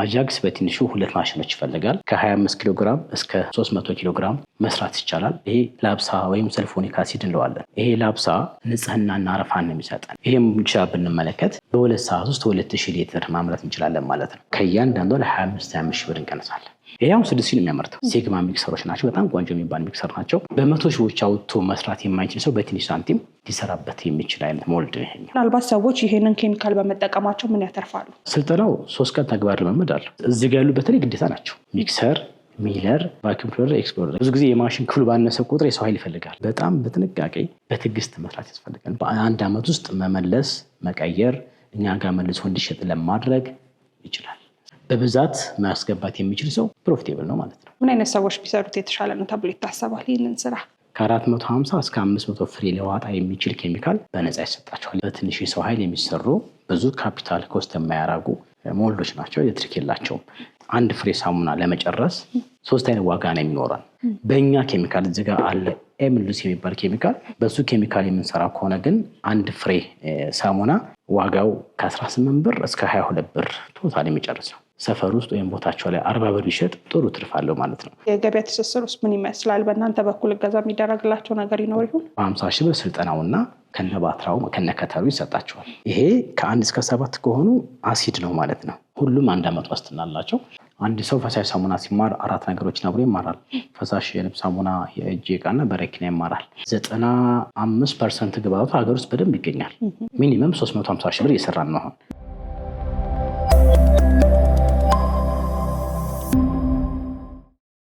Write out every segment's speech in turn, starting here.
አጃክስ በትንሹ 2 ማሽኖች ይፈልጋል። ከ25 ኪሎ ግራም እስከ 300 ኪሎ ግራም መስራት ይቻላል። ይሄ ላብሳ ወይም ሰልፎኒክ አሲድ እንለዋለን። ይሄ ላብሳ ንጽህናና አረፋን ነው የሚሰጠን። ይሄም ብቻ ብንመለከት በ2 ሰዓት ውስጥ 2000 ሊትር ማምረት እንችላለን ማለት ነው። ከእያንዳንዱ ለ25 ሺህ ብር እንቀንሳለን። ይሄው 6 ሲል የሚያመርተው ሲግማ ሚክሰሮች ናቸው። በጣም ቆንጆ የሚባል ሚክሰር ናቸው። በመቶ ሺዎች አውጥቶ መስራት የማይችል ሰው በትንሽ ሳንቲም ሊሰራበት የሚችል አይነት ሞልድ ነው። ምናልባት ሰዎች ይሄንን ኬሚካል በመጠቀማቸው ምን ያተርፋሉ? ስልጠናው 3 ቀን ተግባር ልምምድ አለው። እዚህ ጋር ያሉ በተለይ ግዴታ ናቸው። ሚክሰር፣ ሚለር፣ ቫኪዩም ክሊነር፣ ኤክስፕሎረር። ብዙ ጊዜ የማሽን ክፍሉ ባነሰ ቁጥር የሰው ኃይል ይፈልጋል። በጣም በጥንቃቄ በትዕግስት መስራት ያስፈልጋል። በአንድ ዓመት ውስጥ መመለስ፣ መቀየር፣ እኛ ጋር መልሶ እንዲሸጥ ለማድረግ ይችላል። በብዛት ማስገባት የሚችል ሰው ፕሮፊቴብል ነው ማለት ነው። ምን አይነት ሰዎች ቢሰሩት የተሻለ ነው ተብሎ ይታሰባል? ይህንን ስራ ከ450 እስከ 500 ፍሬ ሊያወጣ የሚችል ኬሚካል በነፃ ይሰጣቸዋል። በትንሽ ሰው ኃይል የሚሰሩ ብዙ ካፒታል ኮስት የማያራጉ ሞልዶች ናቸው። ኤሌክትሪክ የላቸውም። አንድ ፍሬ ሳሙና ለመጨረስ 3 አይነት ዋጋ ነው የሚኖረን። በእኛ ኬሚካል እዚህ ጋር አለ ኤምሉስ የሚባል ኬሚካል። በሱ ኬሚካል የምንሰራ ከሆነ ግን አንድ ፍሬ ሳሙና ዋጋው ከ18 ብር እስከ 22 ብር ቶታል የሚጨርስ ነው። ሰፈር ውስጥ ወይም ቦታቸው ላይ 40 ብር ቢሸጥ ጥሩ ትርፍ አለው ማለት ነው። የገበያ ትስስር ውስጥ ምን ይመስላል? በእናንተ በኩል እገዛ የሚደረግላቸው ነገር ይኖር ይሆን? 50 ሺህ ብር ስልጠናውና ከነባትራው ከነከተሩ ይሰጣቸዋል። ይሄ ከ1 እስከ 7 ከሆኑ አሲድ ነው ማለት ነው። ሁሉም 1 ዓመት ዋስትና አላቸው። አንድ ሰው ፈሳሽ ሳሙና ሲማር 4 ነገሮችን አብሮ ይማራል። ፈሳሽ የልብስ ሳሙና፣ የእጅ ዕቃና በረኪና ይማራል። 95% ግብአቱ ሀገር ውስጥ በደንብ ይገኛል። ሚኒመም 350 ሺህ ብር እየሰራን ነው አሁን።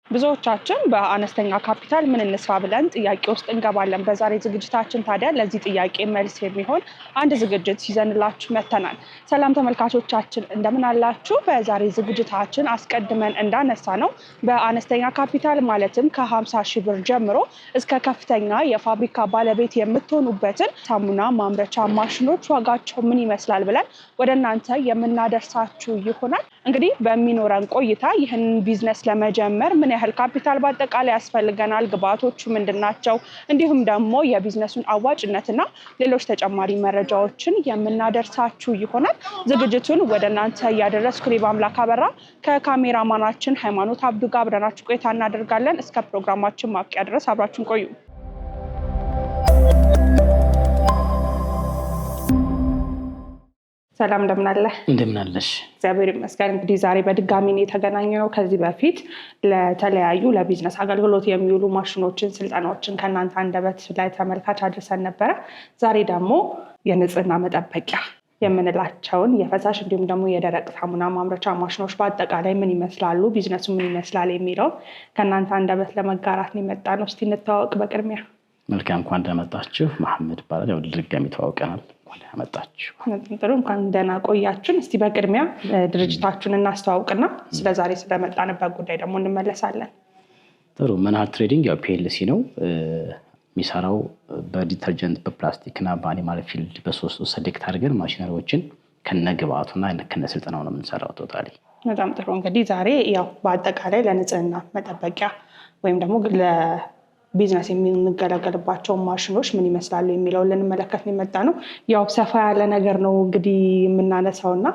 ብዙዎቻችን በአነስተኛ ካፒታል ምን እንስራ ብለን ጥያቄ ውስጥ እንገባለን። በዛሬ ዝግጅታችን ታዲያ ለዚህ ጥያቄ መልስ የሚሆን አንድ ዝግጅት ይዘንላችሁ መጥተናል። ሰላም ተመልካቾቻችን እንደምን አላችሁ? በዛሬ ዝግጅታችን አስቀድመን እንዳነሳ ነው በአነስተኛ ካፒታል ማለትም ከ50 ሺህ ብር ጀምሮ እስከ ከፍተኛ የፋብሪካ ባለቤት የምትሆኑበትን ሳሙና ማምረቻ ማሽኖች ዋጋቸው ምን ይመስላል ብለን ወደ እናንተ የምናደርሳችሁ ይሆናል። እንግዲህ በሚኖረን ቆይታ ይህን ቢዝነስ ለመጀመር ምን ያህል ካፒታል በአጠቃላይ ያስፈልገናል፣ ግብአቶቹ ምንድናቸው፣ እንዲሁም ደግሞ የቢዝነሱን አዋጭነትና ሌሎች ተጨማሪ መረጃዎችን የምናደርሳችሁ ይሆናል። ዝግጅቱን ወደ እናንተ እያደረስኩ በአምላክ አበራ ከካሜራማናችን ሃይማኖት አብዱ ጋር አብረናችሁ ቆይታ እናደርጋለን። እስከ ፕሮግራማችን ማብቂያ ድረስ አብራችሁን ቆዩ። ሰላም እንደምን አለ? እንደምን አለሽ? እግዚአብሔር ይመስገን። እንግዲህ ዛሬ በድጋሚ ነው የተገናኘነው። ከዚህ በፊት ለተለያዩ ለቢዝነስ አገልግሎት የሚውሉ ማሽኖችን፣ ስልጠናዎችን ከእናንተ አንደበት ላይ ተመልካች አድርሰን ነበረ። ዛሬ ደግሞ የንጽህና መጠበቂያ የምንላቸውን የፈሳሽ እንዲሁም ደግሞ የደረቅ ሳሙና ማምረቻ ማሽኖች በአጠቃላይ ምን ይመስላሉ፣ ቢዝነሱ ምን ይመስላል የሚለውን ከእናንተ አንደበት ለመጋራት ነው የመጣ ነው። እስቲ እንተዋወቅ በቅድሚያ። መልካም፣ እንኳን እንደመጣችሁ። መሐመድ ይባላል። ያው ድጋሚ ተዋውቀናል። መጣችሁ ጥሩ፣ እንኳን ደህና ቆያችን። እስቲ በቅድሚያ ድርጅታችሁን እናስተዋውቅና ስለዛሬ ስለመጣንበት ጉዳይ ደግሞ እንመለሳለን። ጥሩ። መናሃር ትሬዲንግ ያው ፒኤልሲ ነው የሚሰራው። በዲተርጀንት በፕላስቲክና በአኒማል ፊልድ በሶስቱ ሰሌክት አድርገን ማሽነሪዎችን ከነግብአቱና ከነስልጠናው ነው የምንሰራው ቶታሊ። በጣም ጥሩ። እንግዲህ ዛሬ ያው በአጠቃላይ ለንጽህና መጠበቂያ ወይም ደግሞ ቢዝነስ የምንገለገልባቸው ማሽኖች ምን ይመስላሉ የሚለውን ልንመለከት ነው የመጣ ነው። ያው ሰፋ ያለ ነገር ነው እንግዲህ የምናነሳው እና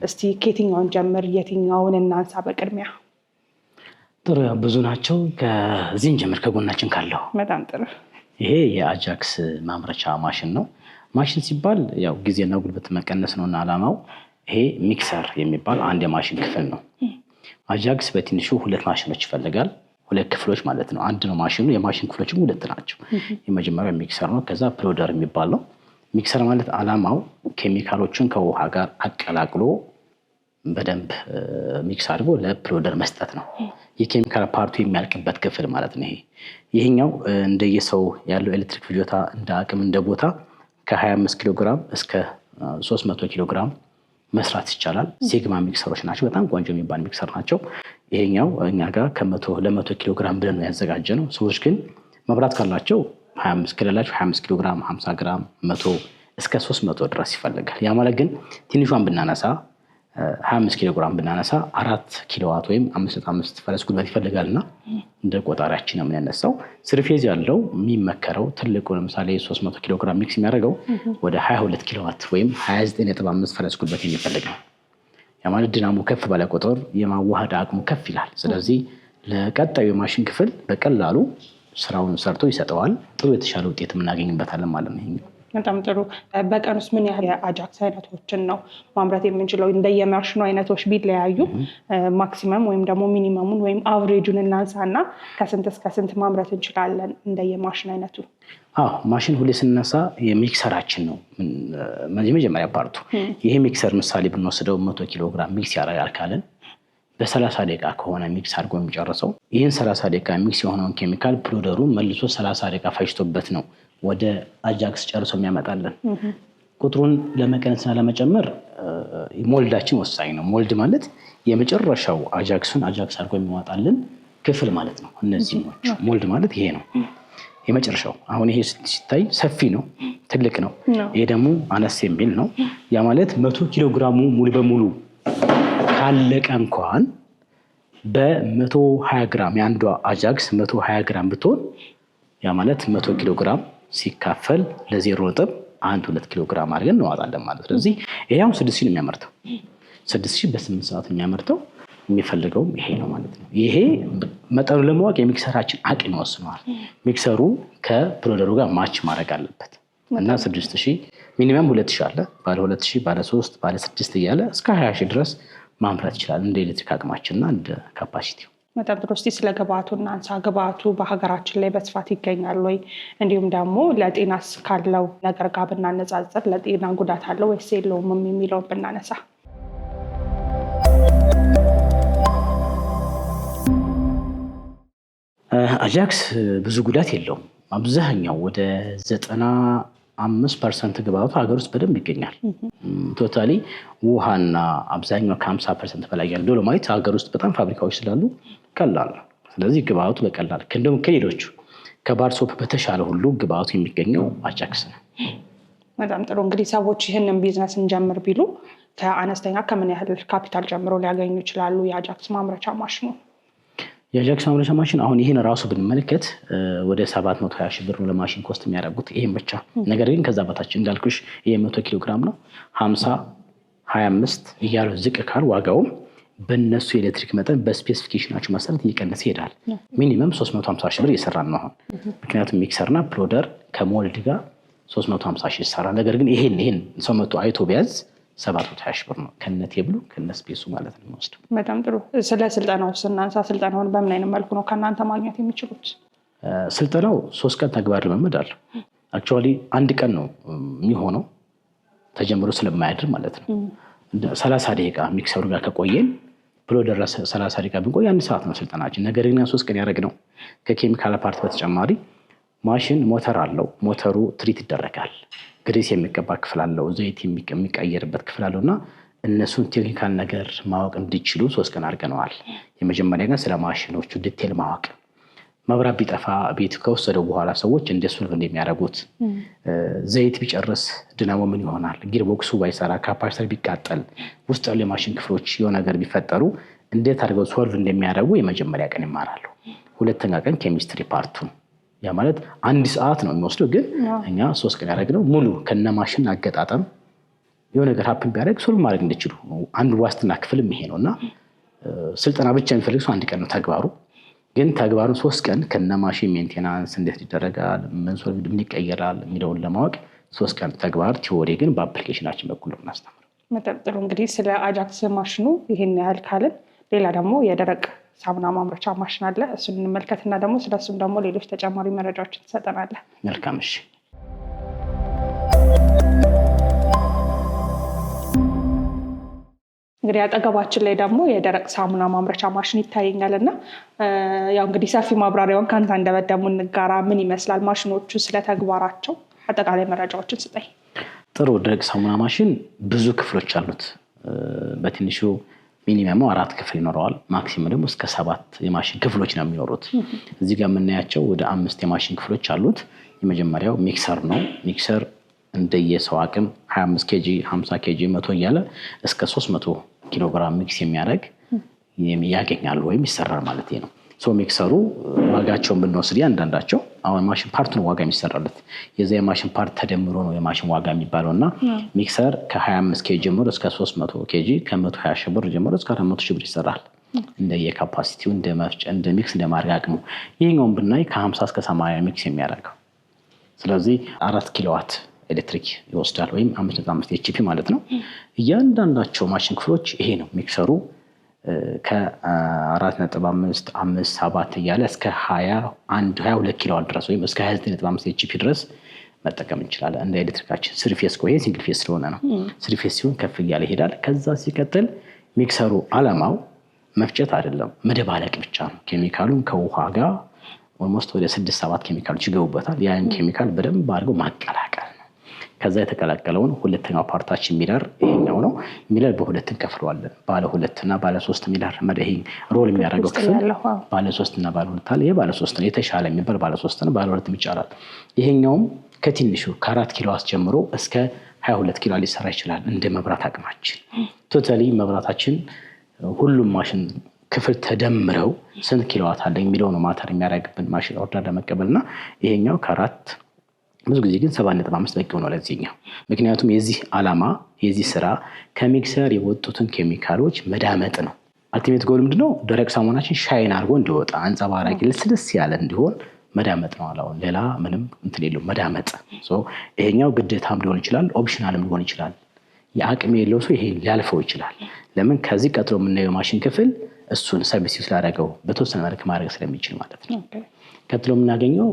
እስቲ ከየትኛውን ጀምር፣ የትኛውን እናንሳ በቅድሚያ? ጥሩ፣ ያው ብዙ ናቸው። ከዚህን ጀምር፣ ከጎናችን ካለው። በጣም ጥሩ። ይሄ የአጃክስ ማምረቻ ማሽን ነው። ማሽን ሲባል ያው ጊዜና ጉልበት መቀነስ ነውና ዓላማው። ይሄ ሚክሰር የሚባል አንድ የማሽን ክፍል ነው። አጃክስ በትንሹ 2 ማሽኖች ይፈልጋል። 2 ክፍሎች ማለት ነው። አንድ ነው ማሽኑ። የማሽን ክፍሎችም 2 ናቸው። የመጀመሪያው ሚክሰር ነው። ከዛ ፕሎደር የሚባል ነው። ሚክሰር ማለት ዓላማው ኬሚካሎችን ከውሃ ጋር አቀላቅሎ በደንብ ሚክስ አድርጎ ለፕሎደር መስጠት ነው። የኬሚካል ፓርቱ የሚያልቅበት ክፍል ማለት ነው። ይሄኛው እንደየሰው ያለው ኤሌክትሪክ ፍጆታ እንደ አቅም እንደ ቦታ ከ25 ኪሎ ግራም እስከ 300 ኪሎ ግራም መስራት ይቻላል። ሲግማ ሚክሰሮች ናቸው። በጣም ቆንጆ የሚባል ሚክሰር ናቸው። ይሄኛው እኛ ጋር ለ100 ኪሎ ግራም ብለን ነው ያዘጋጀነው። ሰዎች ግን መብራት ካላቸው 25 ከሌላቸው 25 ኪሎ ግራም፣ 50 ግራም፣ 100 እስከ 300 ድረስ ይፈልጋል። ያ ማለት ግን ትንሿን ብናነሳ 25 ኪሎ ግራም ብናነሳ 4 ኪሎዋት ወይም 5.5 ፈረስ ጉልበት ይፈልጋልና እንደ ቆጣሪያችን ነው የምንነሳው። ስርፌዝ ያለው የሚመከረው ትልቁ ለምሳሌ 300 ኪሎ ግራም ሚክስ የሚያደርገው ወደ 22 ኪሎዋት ወይም 29.5 ፈረስ ጉልበት የሚፈልግ ነው። ማለት ዲናሞ ከፍ ባለ ቁጥር የማዋሃድ አቅሙ ከፍ ይላል። ስለዚህ ለቀጣዩ የማሽን ክፍል በቀላሉ ስራውን ሰርቶ ይሰጠዋል። ጥሩ የተሻለ ውጤት የምናገኝበታለን ማለት ነው። በጣም ጥሩ። በቀን ውስጥ ምን ያህል የአጃክስ አይነቶችን ነው ማምረት የምንችለው? እንደየማሽኑ አይነቶች ቢለያዩ ማክሲመም ወይም ደግሞ ሚኒመሙን ወይም አቨሬጁን እናንሳና ከስንት እስከ ስንት ማምረት እንችላለን እንደየማሽን አይነቱ? ማሽን ሁሌ ስነሳ የሚክሰራችን ነው የመጀመሪያ ፓርቱ። ይሄ ሚክሰር ምሳሌ ብንወስደው 100 ኪሎ ግራም ሚክስ ያደርጋል ካለን በ30 ደቂቃ ከሆነ ሚክስ አድርጎ የሚጨርሰው ይህን 30 ደቂቃ ሚክስ የሆነውን ኬሚካል ፕሮደሩ መልሶ 30 ደቂቃ ፈጅቶበት ነው ወደ አጃክስ ጨርሶ የሚያመጣልን። ቁጥሩን ለመቀነስና ለመጨመር ሞልዳችን ወሳኝ ነው። ሞልድ ማለት የመጨረሻው አጃክሱን አጃክስ አድርጎ የሚዋጣልን ክፍል ማለት ነው። እነዚህ ሞልድ ማለት ይሄ ነው የመጨረሻው። አሁን ይሄ ሲታይ ሰፊ ነው፣ ትልቅ ነው። ይሄ ደግሞ አነስ የሚል ነው። ያ ማለት 100 ኪሎ ግራሙ ሙሉ በሙሉ ካለቀ እንኳን በ120 ግራም የአንዷ አጃክስ 120 ግራም ብትሆን ያ ማለት 100 ኪሎ ግራም ሲካፈል ለ0.12 ኪሎ ግራም አድርገን እንዋጣለን ማለት። ስለዚህ ይሄ አሁን 6000 ነው የሚያመርተው። 6000 በ8 ሰዓት የሚያመርተው የሚፈልገውም ይሄ ነው ማለት ነው። ይሄ መጠኑ ለማወቅ የሚክሰራችን አቅም ይወስነዋል። ሚክሰሩ ከፕሮደሩ ጋር ማች ማድረግ አለበት እና 6000 ሚኒመም 2000 አለ፣ ባለ 2000 ባለ 3 ባለ 6 እያለ እስከ 20000 ድረስ ማምረት ይችላል እንደ ኤሌክትሪክ አቅማችንና እንደ ካፓሲቲው። በጣም ጥሩ። እስቲ ስለ ግብአቱ እናንሳ። ግብአቱ በሀገራችን ላይ በስፋት ይገኛል ወይ? እንዲሁም ደግሞ ለጤናስ ካለው ነገር ጋር ብናነጻጽር ለጤና ጉዳት አለው ወይስ የለውም የሚለውን ብናነሳ። አጃክስ ብዙ ጉዳት የለውም። አብዛኛው ወደ 95% ግብአቱ ሀገር ውስጥ በደንብ ይገኛል። ቶታሊ ውሃና አብዛኛው ከ50% በላይ ያለው ዶሎማይት ሀገር ውስጥ በጣም ፋብሪካዎች ስላሉ ቀላል ነው። ስለዚህ ግብአቱ በቀላል እንደውም ከሌሎቹ ከባርሶፕ በተሻለ ሁሉ ግብአቱ የሚገኘው አጃክስ ነው። በጣም ጥሩ። እንግዲህ ሰዎች ይህንን ቢዝነስ እንጀምር ቢሉ ከአነስተኛ ከምን ያህል ካፒታል ጀምሮ ሊያገኙ ይችላሉ የአጃክስ ማምረቻ ማሽኑ? የአጃክስ ማምረቻ ማሽን አሁን ይህን ራሱ ብንመለከት ወደ 720 ሺህ ብር ነው ለማሽን ኮስት የሚያደርጉት ይህም ብቻ። ነገር ግን ከዛ በታች እንዳልኩሽ ይሄ 100 ኪሎ ግራም ነው። 50 25 እያሉ ዝቅ ካል ዋጋውም በእነሱ የኤሌክትሪክ መጠን በስፔሲፊኬሽናቸው መሰረት እየቀነሰ ይሄዳል። ሚኒመም 350 ሺህ ብር እየሰራን ነው አሁን። ምክንያቱም ሚክሰርና ፕሎደር ከሞልድ ጋር 350 ሺህ ይሰራል። ነገር ግን ይሄን ሰው መቶ አይቶ ቢያዝ 720 ሺህ ብር ነው ከነቴብሉ ከነስፔሱ ማለት ነው የሚወስደው። በጣም ጥሩ። ስለ ስልጠናው ስናንሳ ስልጠናውን በምን አይነት መልኩ ነው ከእናንተ ማግኘት የሚችሉት? ስልጠናው 3 ቀን ተግባር ልምምድ አለው። አክቹዋሊ 1 ቀን ነው የሚሆነው ተጀምሮ ስለማያድር ማለት ነው። 30 ደቂቃ ሚክሰሩ ጋር ከቆየን ብሎ ደረሰ 30 ደቂቃ ብንቆይ 1 ሰዓት ነው ስልጠናችን። ነገር ግን 3 ቀን ያደረግነው ከኬሚካል ፓርት በተጨማሪ ማሽን ሞተር አለው። ሞተሩ ትሪት ይደረጋል። ግሬስ የሚቀባ ክፍል አለው፣ ዘይት የሚቀየርበት ክፍል አለው እና እነሱን ቴክኒካል ነገር ማወቅ እንዲችሉ 3 ቀን አድርገነዋል። የመጀመሪያ ግን ስለ ማሽኖቹ ዲቴል ማወቅ፣ መብራት ቢጠፋ ቤት ከወሰደው በኋላ ሰዎች እንደ ሶልቭ እንደሚያደርጉት፣ ዘይት ቢጨርስ ድናሞ ምን ይሆናል፣ ጊርቦክሱ ባይሰራ፣ ካፓሲተር ቢቃጠል፣ ውስጥ ያሉ የማሽን ክፍሎች የሆነ ነገር ቢፈጠሩ እንዴት አድርገው ሶልቭ እንደሚያደርጉ የመጀመሪያ ቀን ይማራሉ። ሁለተኛ ቀን ኬሚስትሪ ፓርቱን ያ ማለት 1 ሰዓት ነው የሚወስደው፣ ግን እኛ 3 ቀን ያደረግነው ሙሉ ከነ ማሽን አገጣጠም የሆነ ነገር ሀፕን ቢያደርግ ሶልቭ ማድረግ እንዲችሉ አንድ ዋስትና ክፍልም ይሄ ነው እና ስልጠና ብቻ የሚፈልግ ሰው 1 ቀን ነው ተግባሩ። ግን ተግባሩን 3 ቀን ከነ ማሽን ሜንቴናንስ እንዴት ይደረጋል፣ ምን ይቀየራል የሚለውን ለማወቅ 3 ቀን ተግባር፣ ቲዎሪ ግን በአፕሊኬሽናችን በኩል ነው የምናስተምረው። በጣም ጥሩ። እንግዲህ ስለ አጃክስ ማሽኑ ይሄን ያህል ካልን ሌላ ደግሞ የደረቅ ሳሙና ማምረቻ ማሽን አለ። እሱን እንመልከትና ደግሞ ስለሱም ደግሞ ሌሎች ተጨማሪ መረጃዎችን ትሰጠናለህ። መልካም። እሺ፣ እንግዲህ አጠገባችን ላይ ደግሞ የደረቅ ሳሙና ማምረቻ ማሽን ይታየኛል እና ያው እንግዲህ ሰፊ ማብራሪያውን ከአንተ አንደበት ደግሞ እንጋራ። ምን ይመስላል ማሽኖቹ፣ ስለተግባራቸው አጠቃላይ መረጃዎችን ስጠኝ። ጥሩ። ደረቅ ሳሙና ማሽን ብዙ ክፍሎች አሉት። በትንሹ ሚኒመሙ 4 ክፍል ይኖረዋል። ማክሲመም ደግሞ እስከ 7 የማሽን ክፍሎች ነው የሚኖሩት። እዚህ ጋር የምናያቸው ወደ 5 የማሽን ክፍሎች አሉት። የመጀመሪያው ሚክሰር ነው። ሚክሰር እንደየሰው አቅም 25 ኬጂ፣ 50 ኬጂ፣ 100 እያለ እስከ 300 ኪሎ ግራም ሚክስ የሚያደርግ ያገኛሉ ወይም ይሰራል ማለት ነው። ሚክሰሩ ዋጋቸውን ብንወስድ አንዳንዳቸው አሁን ማሽን ፓርት ነው ዋጋ የሚሰራለት የዛ የማሽን ፓርት ተደምሮ ነው የማሽን ዋጋ የሚባለውና ሚክሰር ከ25 ኬጂ ጀምሮ እስከ 300 ኬጂ ከ120 ሺህ ብር ጀምሮ እስከ 400 ሺህ ብር ይሰራል እንደ የካፓሲቲው እንደ መፍጫ እንደ ሚክስ እንደ ማረጋግሙ ይሄኛውን ብናይ ከ50 እስከ 80 ሚክስ የሚያደርገው ስለዚህ 4 ኪሎዋት ኤሌክትሪክ ይወስዳል ወይም 5.5 ኤችፒ ማለት ነው እያንዳንዳቸው ማሽን ክፍሎች ይሄ ነው ሚክሰሩ ከ4.5 5 7 እያለ እስከ 22 ኪሎዋት ድረስ ወይም እስከ 29.5 ኤችፒ ድረስ መጠቀም እንችላለን እንደ ኤሌክትሪካችን ስሪፌስ ቆይ ሲንግል ፌስ ስለሆነ ነው ስሪፌስ ሲሆን ከፍ እያለ ይሄዳል ከዛ ሲቀጥል ሚክሰሩ አላማው መፍጨት አይደለም መደባለቅ ብቻ ነው ኬሚካሉን ከውሃ ጋር ኦልሞስት ወደ 6-7 ኬሚካሎች ይገቡበታል ያን ኬሚካል በደንብ አድርጎ ማቀላቀል ነው ከዛ የተቀላቀለውን ሁለተኛው ፓርታችን ሚለር ይሄኛው ነው ሚለር በሁለት እንከፍለዋለን ባለ 2 እና ባለ 3 ሚለር መደህ ሮል የሚያደርገው ክፍል ባለ 3 እና ባለ 2 አለ ይሄ ባለ 3 ነው የተሻለ የሚባል ባለ 3 እና ባለ 2 ይቻላል ይሄኛውም ከትንሹ ከ4 ኪሎ ጀምሮ እስከ 22 ኪሎ ሊሰራ ይችላል እንደ መብራት አቅማችን ቶታሊ መብራታችን ሁሉም ማሽን ክፍል ተደምረው ስንት ኪሎዋት አለ የሚለው ነው ማተር የሚያደርግብን ማሽን ኦርደር ለመቀበልና ይሄኛው ከ4 ብዙ ጊዜ ግን 7.5 በቂ ሆኖ ለዚህኛው ምክንያቱም የዚህ አላማ የዚህ ስራ ከሚክሰር የወጡትን ኬሚካሎች መዳመጥ ነው አልቲሜት ጎል ምንድነው ደረቅ ሳሙናችን ሻይን አድርጎ እንዲወጣ አንጸባራቂ ልስልስ ያለ እንዲሆን መዳመጥ ነው አላው ሌላ ምንም እንትን የለው መዳመጥ ይሄኛው ግዴታም ሊሆን ይችላል ኦፕሽናልም ሊሆን ይችላል የአቅም የለው ሰው ይሄ ሊያልፈው ይችላል ለምን ከዚህ ቀጥሎ የምናየው ማሽን ክፍል እሱን ሰብስቲዩት ላደረገው በተወሰነ መልኩ ማድረግ ስለሚችል ማለት ነው ቀጥሎ የምናገኘው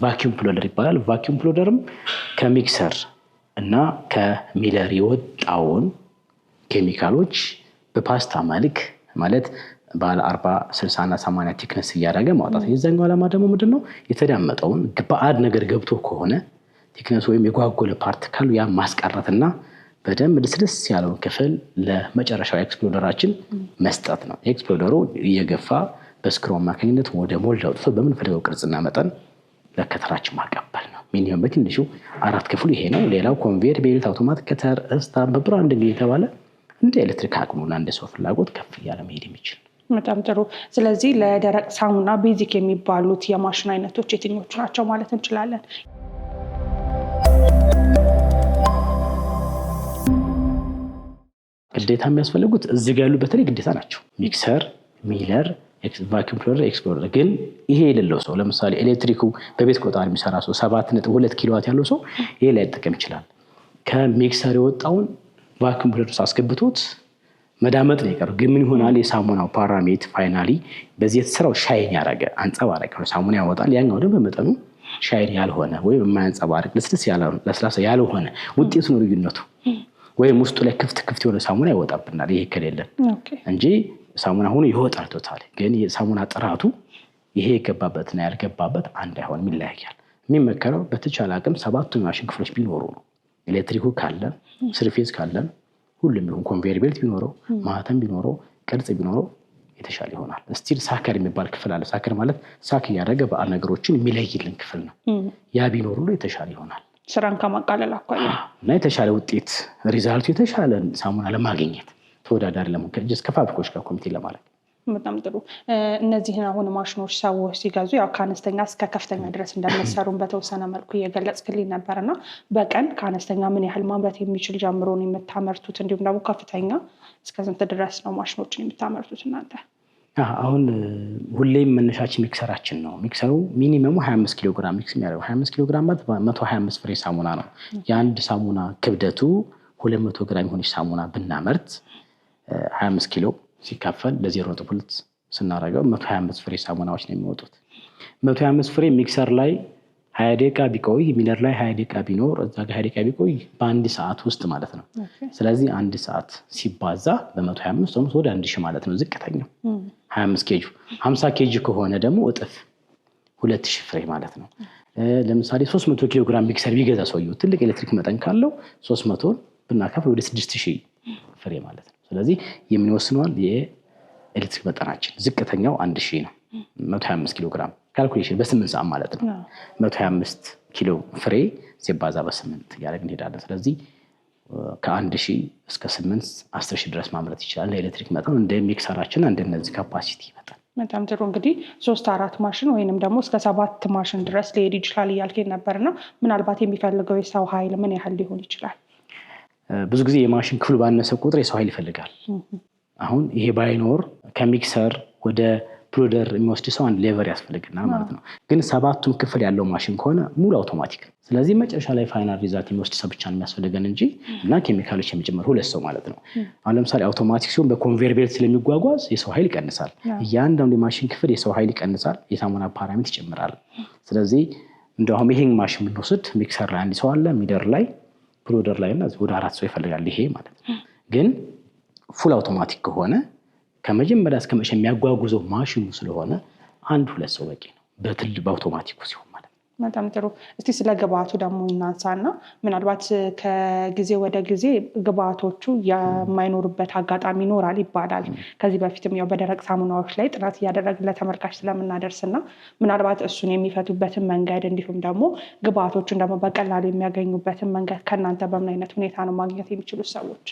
ቫኪዩም ፕሎደር ይባላል ቫኪዩም ፕሎደርም ከሚክሰር እና ከሚለር የወጣውን ኬሚካሎች በፓስታ መልክ ማለት ባለ 40 60 እና 80 ቲክነስ እያደረገ ማውጣት የዛኛው ዓላማ ደግሞ ምንድነው የተዳመጠውን ባዕድ ነገር ገብቶ ከሆነ ቲክነስ ወይም የጓጎለ ፓርት ካሉ ያ ማስቀረትና በደንብ ልስልስ ያለውን ክፍል ለመጨረሻው ኤክስፕሎደራችን መስጠት ነው ኤክስፕሎደሩ እየገፋ በስክሩ አማካኝነት ወደ ሞልድ አውጥቶ በምንፈልገው ቅርጽና መጠን ለከተራችን ማቀበል ነው ሚኒመም በትንሹ 4 ክፍሉ ይሄ ነው ሌላው ኮንቬየር ቤልት አውቶማቲክ ከተር ስታምፕ በብራንድ እየተባለ እንደ ኤሌክትሪክ አቅሙና እንደ ሰው ፍላጎት ከፍ እያለ መሄድ የሚችል በጣም ጥሩ ስለዚህ ለደረቅ ሳሙና ቤዚክ የሚባሉት የማሽን አይነቶች የትኞቹ ናቸው ማለት እንችላለን ግዴታ የሚያስፈልጉት እዚህ ጋር ያሉ በተለይ ግዴታ ናቸው ሚክሰር ሚለር ቫኪዩም ፕሎደር ኤክስፕሎደር ግን ይሄ የሌለው ሰው ለምሳሌ ኤሌክትሪኩ በቤት ቆጣሪ የሚሰራ ሰው 7.2 ኪሎዋት ያለው ሰው ይሄ ላይ ተጠቀም ይችላል ከሚክሰር የወጣውን ቫኪዩም ፕሎደር አስገብቶት መዳመጥ ነው ይቀር ግን ምን ይሆናል የሳሙናው ፓራሜት ፋይናሊ በዚህ የተሰራው ሻይን ያረጋገ አንጸባራቂ ነው ሳሙና ያወጣል ያኛው ደግሞ በመጠኑ ሻይን ያልሆነ ወይ የማያንጸባርቅ ለስለስ ያልሆነ ውጤቱ ነው ልዩነቱ ወይ ውስጡ ላይ ክፍት የሆነ ሳሙና ያወጣብናል ይሄ ከሌለ እንጂ ሳሙና ሆኖ ይወጣል ቶታሊ ግን የሳሙና ጥራቱ ይሄ የገባበትና ያልገባበት አንድ አይሆንም ይለያያል የሚመከረው በተቻለ አቅም 7 ማሽን ክፍሎች ቢኖሩ ነው ኤሌክትሪኩ ካለን ስሪፌስ ካለን ሁሉም ይሁን ኮንቬየር ቤልት ቢኖረው ማህተም ቢኖረው ቅርጽ ቢኖረው የተሻለ ይሆናል ስቲል ሳከር የሚባል ክፍል አለ ሳከር ማለት ሳክ ያደረገ በአል ነገሮችን የሚለይልን ክፍል ነው ያ ቢኖር ሁሉ የተሻለ ይሆናል ስራን ከማቃለል አኳያ እና የተሻለ ውጤት ሪዛልቱ የተሻለ ሳሙና ለማግኘት ተወዳዳሪ ለመሆን ከፋብሪካዎች ጋር ኮሚቴ ለማድረግ በጣም ጥሩ እነዚህን አሁን ማሽኖች ሰዎች ሲገዙ ያው ከአነስተኛ እስከ ከፍተኛ ድረስ እንደሚሰሩን በተወሰነ መልኩ እየገለጽክልኝ ነበርና በቀን ከአነስተኛ ምን ያህል ማምረት የሚችል ጀምሮ ነው የምታመርቱት እንዲሁም ደግሞ ከፍተኛ እስከ ስንት ድረስ ነው ማሽኖችን የምታመርቱት እናንተ አሁን ሁሌም መነሻችን ሚክሰራችን ነው ሚክሰሩ ሚኒመሙ 25 ኪሎ ግራም ሚክስ የሚያደርገው 25 ኪሎ ግራም ማለት 125 ፍሬ ሳሙና ነው የአንድ ሳሙና ክብደቱ 200 ግራም የሆነች ሳሙና ብናመርት 25 ኪሎ ሲካፈል ለ0.2 ስናደርገው 125 ፍሬ ሳሙናዎች ነው የሚወጡት 125 ፍሬ ሚክሰር ላይ 20 ደቂቃ ቢቆይ ሚለር ላይ 20 ደቂቃ ቢኖር እዛ ጋር 20 ደቂቃ ቢቆይ በአንድ ሰዓት ውስጥ ማለት ነው ስለዚህ አንድ ሰዓት ሲባዛ በ125 ወደ 1000 ማለት ነው ዝቅተኛው 25 ኬጂ 50 ኬጂ ከሆነ ደግሞ እጥፍ 2000 ፍሬ ማለት ነው ለምሳሌ 300 ኪሎ ግራም ሚክሰር ቢገዛ ሰውየው ትልቅ ኤሌክትሪክ መጠን ካለው 300 ብናከፍል ወደ 6000 ፍሬ ማለት ነው ስለዚህ የምንወስነዋል የኤሌክትሪክ መጠናችን ዝቅተኛው 1000 ነው 125 ኪሎ ግራም ካልኩሌሽን በ8 ሰዓት ማለት ነው 125 ኪሎ ፍሬ ሲባዛ በ8 ያደረግን እንሄዳለን ስለዚህ ከ1000 እስከ 8 10000 ድረስ ማምረት ይችላል ለኤሌክትሪክ መጠን እንደ ሚክሰራችን እንደነዚህ ካፓሲቲ ይመጣል በጣም ጥሩ። እንግዲህ 3-4 ማሽን ወይንም ደግሞ እስከ 7 ማሽን ድረስ ሊሄድ ይችላል እያልከኝ ነበርና ምናልባት የሚፈልገው የሰው ኃይል ምን ያህል ሊሆን ይችላል? ብዙ ጊዜ የማሽን ክፍሉ ባነሰ ቁጥር የሰው ኃይል ይፈልጋል። አሁን ይሄ ባይኖር ከሚክሰር ወደ ፕሎደር የሚወስድ ሰው አንድ ሌቨር ያስፈልግናል ማለት ነው። ግን 7ቱም ክፍል ያለው ማሽን ከሆነ ሙሉ አውቶማቲክ፣ ስለዚህ መጨረሻ ላይ ፋይናል ሪዛልት የሚወስድ ሰው ብቻ ነው የሚያስፈልገን እንጂ እና ኬሚካሎች የሚጨምር 2 ሰው ማለት ነው። አሁን ለምሳሌ አውቶማቲክ ሲሆን በኮንቬየር ቤልት ስለሚጓጓዝ የሰው ኃይል ይቀንሳል። እያንዳንዱ የማሽን ክፍል የሰው ኃይል ይቀንሳል፣ የሳሙና ፓራሜትር ይጨምራል። ስለዚህ እንደውም ይሄን ማሽን ብንወስድ ሚክሰር ላይ 1 ሰው አለ፣ ሚደር ላይ ፕሎደር ላይ እና ወደ 4 ሰው ይፈልጋል ይሄ ማለት ነው። ግን ፉል አውቶማቲክ ከሆነ ከመጀመሪያ እስከ መጨረሻ የሚያጓጉዘው ማሽኑ ስለሆነ 1-2 ሰው በቂ ነው በአውቶማቲኩ ሲሆን ማለት ነው። በጣም ጥሩ። እስቲ ስለ ግብአቱ ደግሞ እናንሳና ምናልባት ከጊዜ ወደ ጊዜ ግብአቶቹ የማይኖሩበት አጋጣሚ ይኖራል ይባላል። ከዚህ በፊትም ያው በደረቅ ሳሙናዎች ላይ ጥናት እያደረግን ለተመልካች ስለምናደርስና ምናልባት እሱን የሚፈቱበትን መንገድ እንዲሁም ደግሞ ግብአቶቹን ደግሞ በቀላሉ የሚያገኙበትን መንገድ ከእናንተ በምን አይነት ሁኔታ ነው ማግኘት የሚችሉት ሰዎች?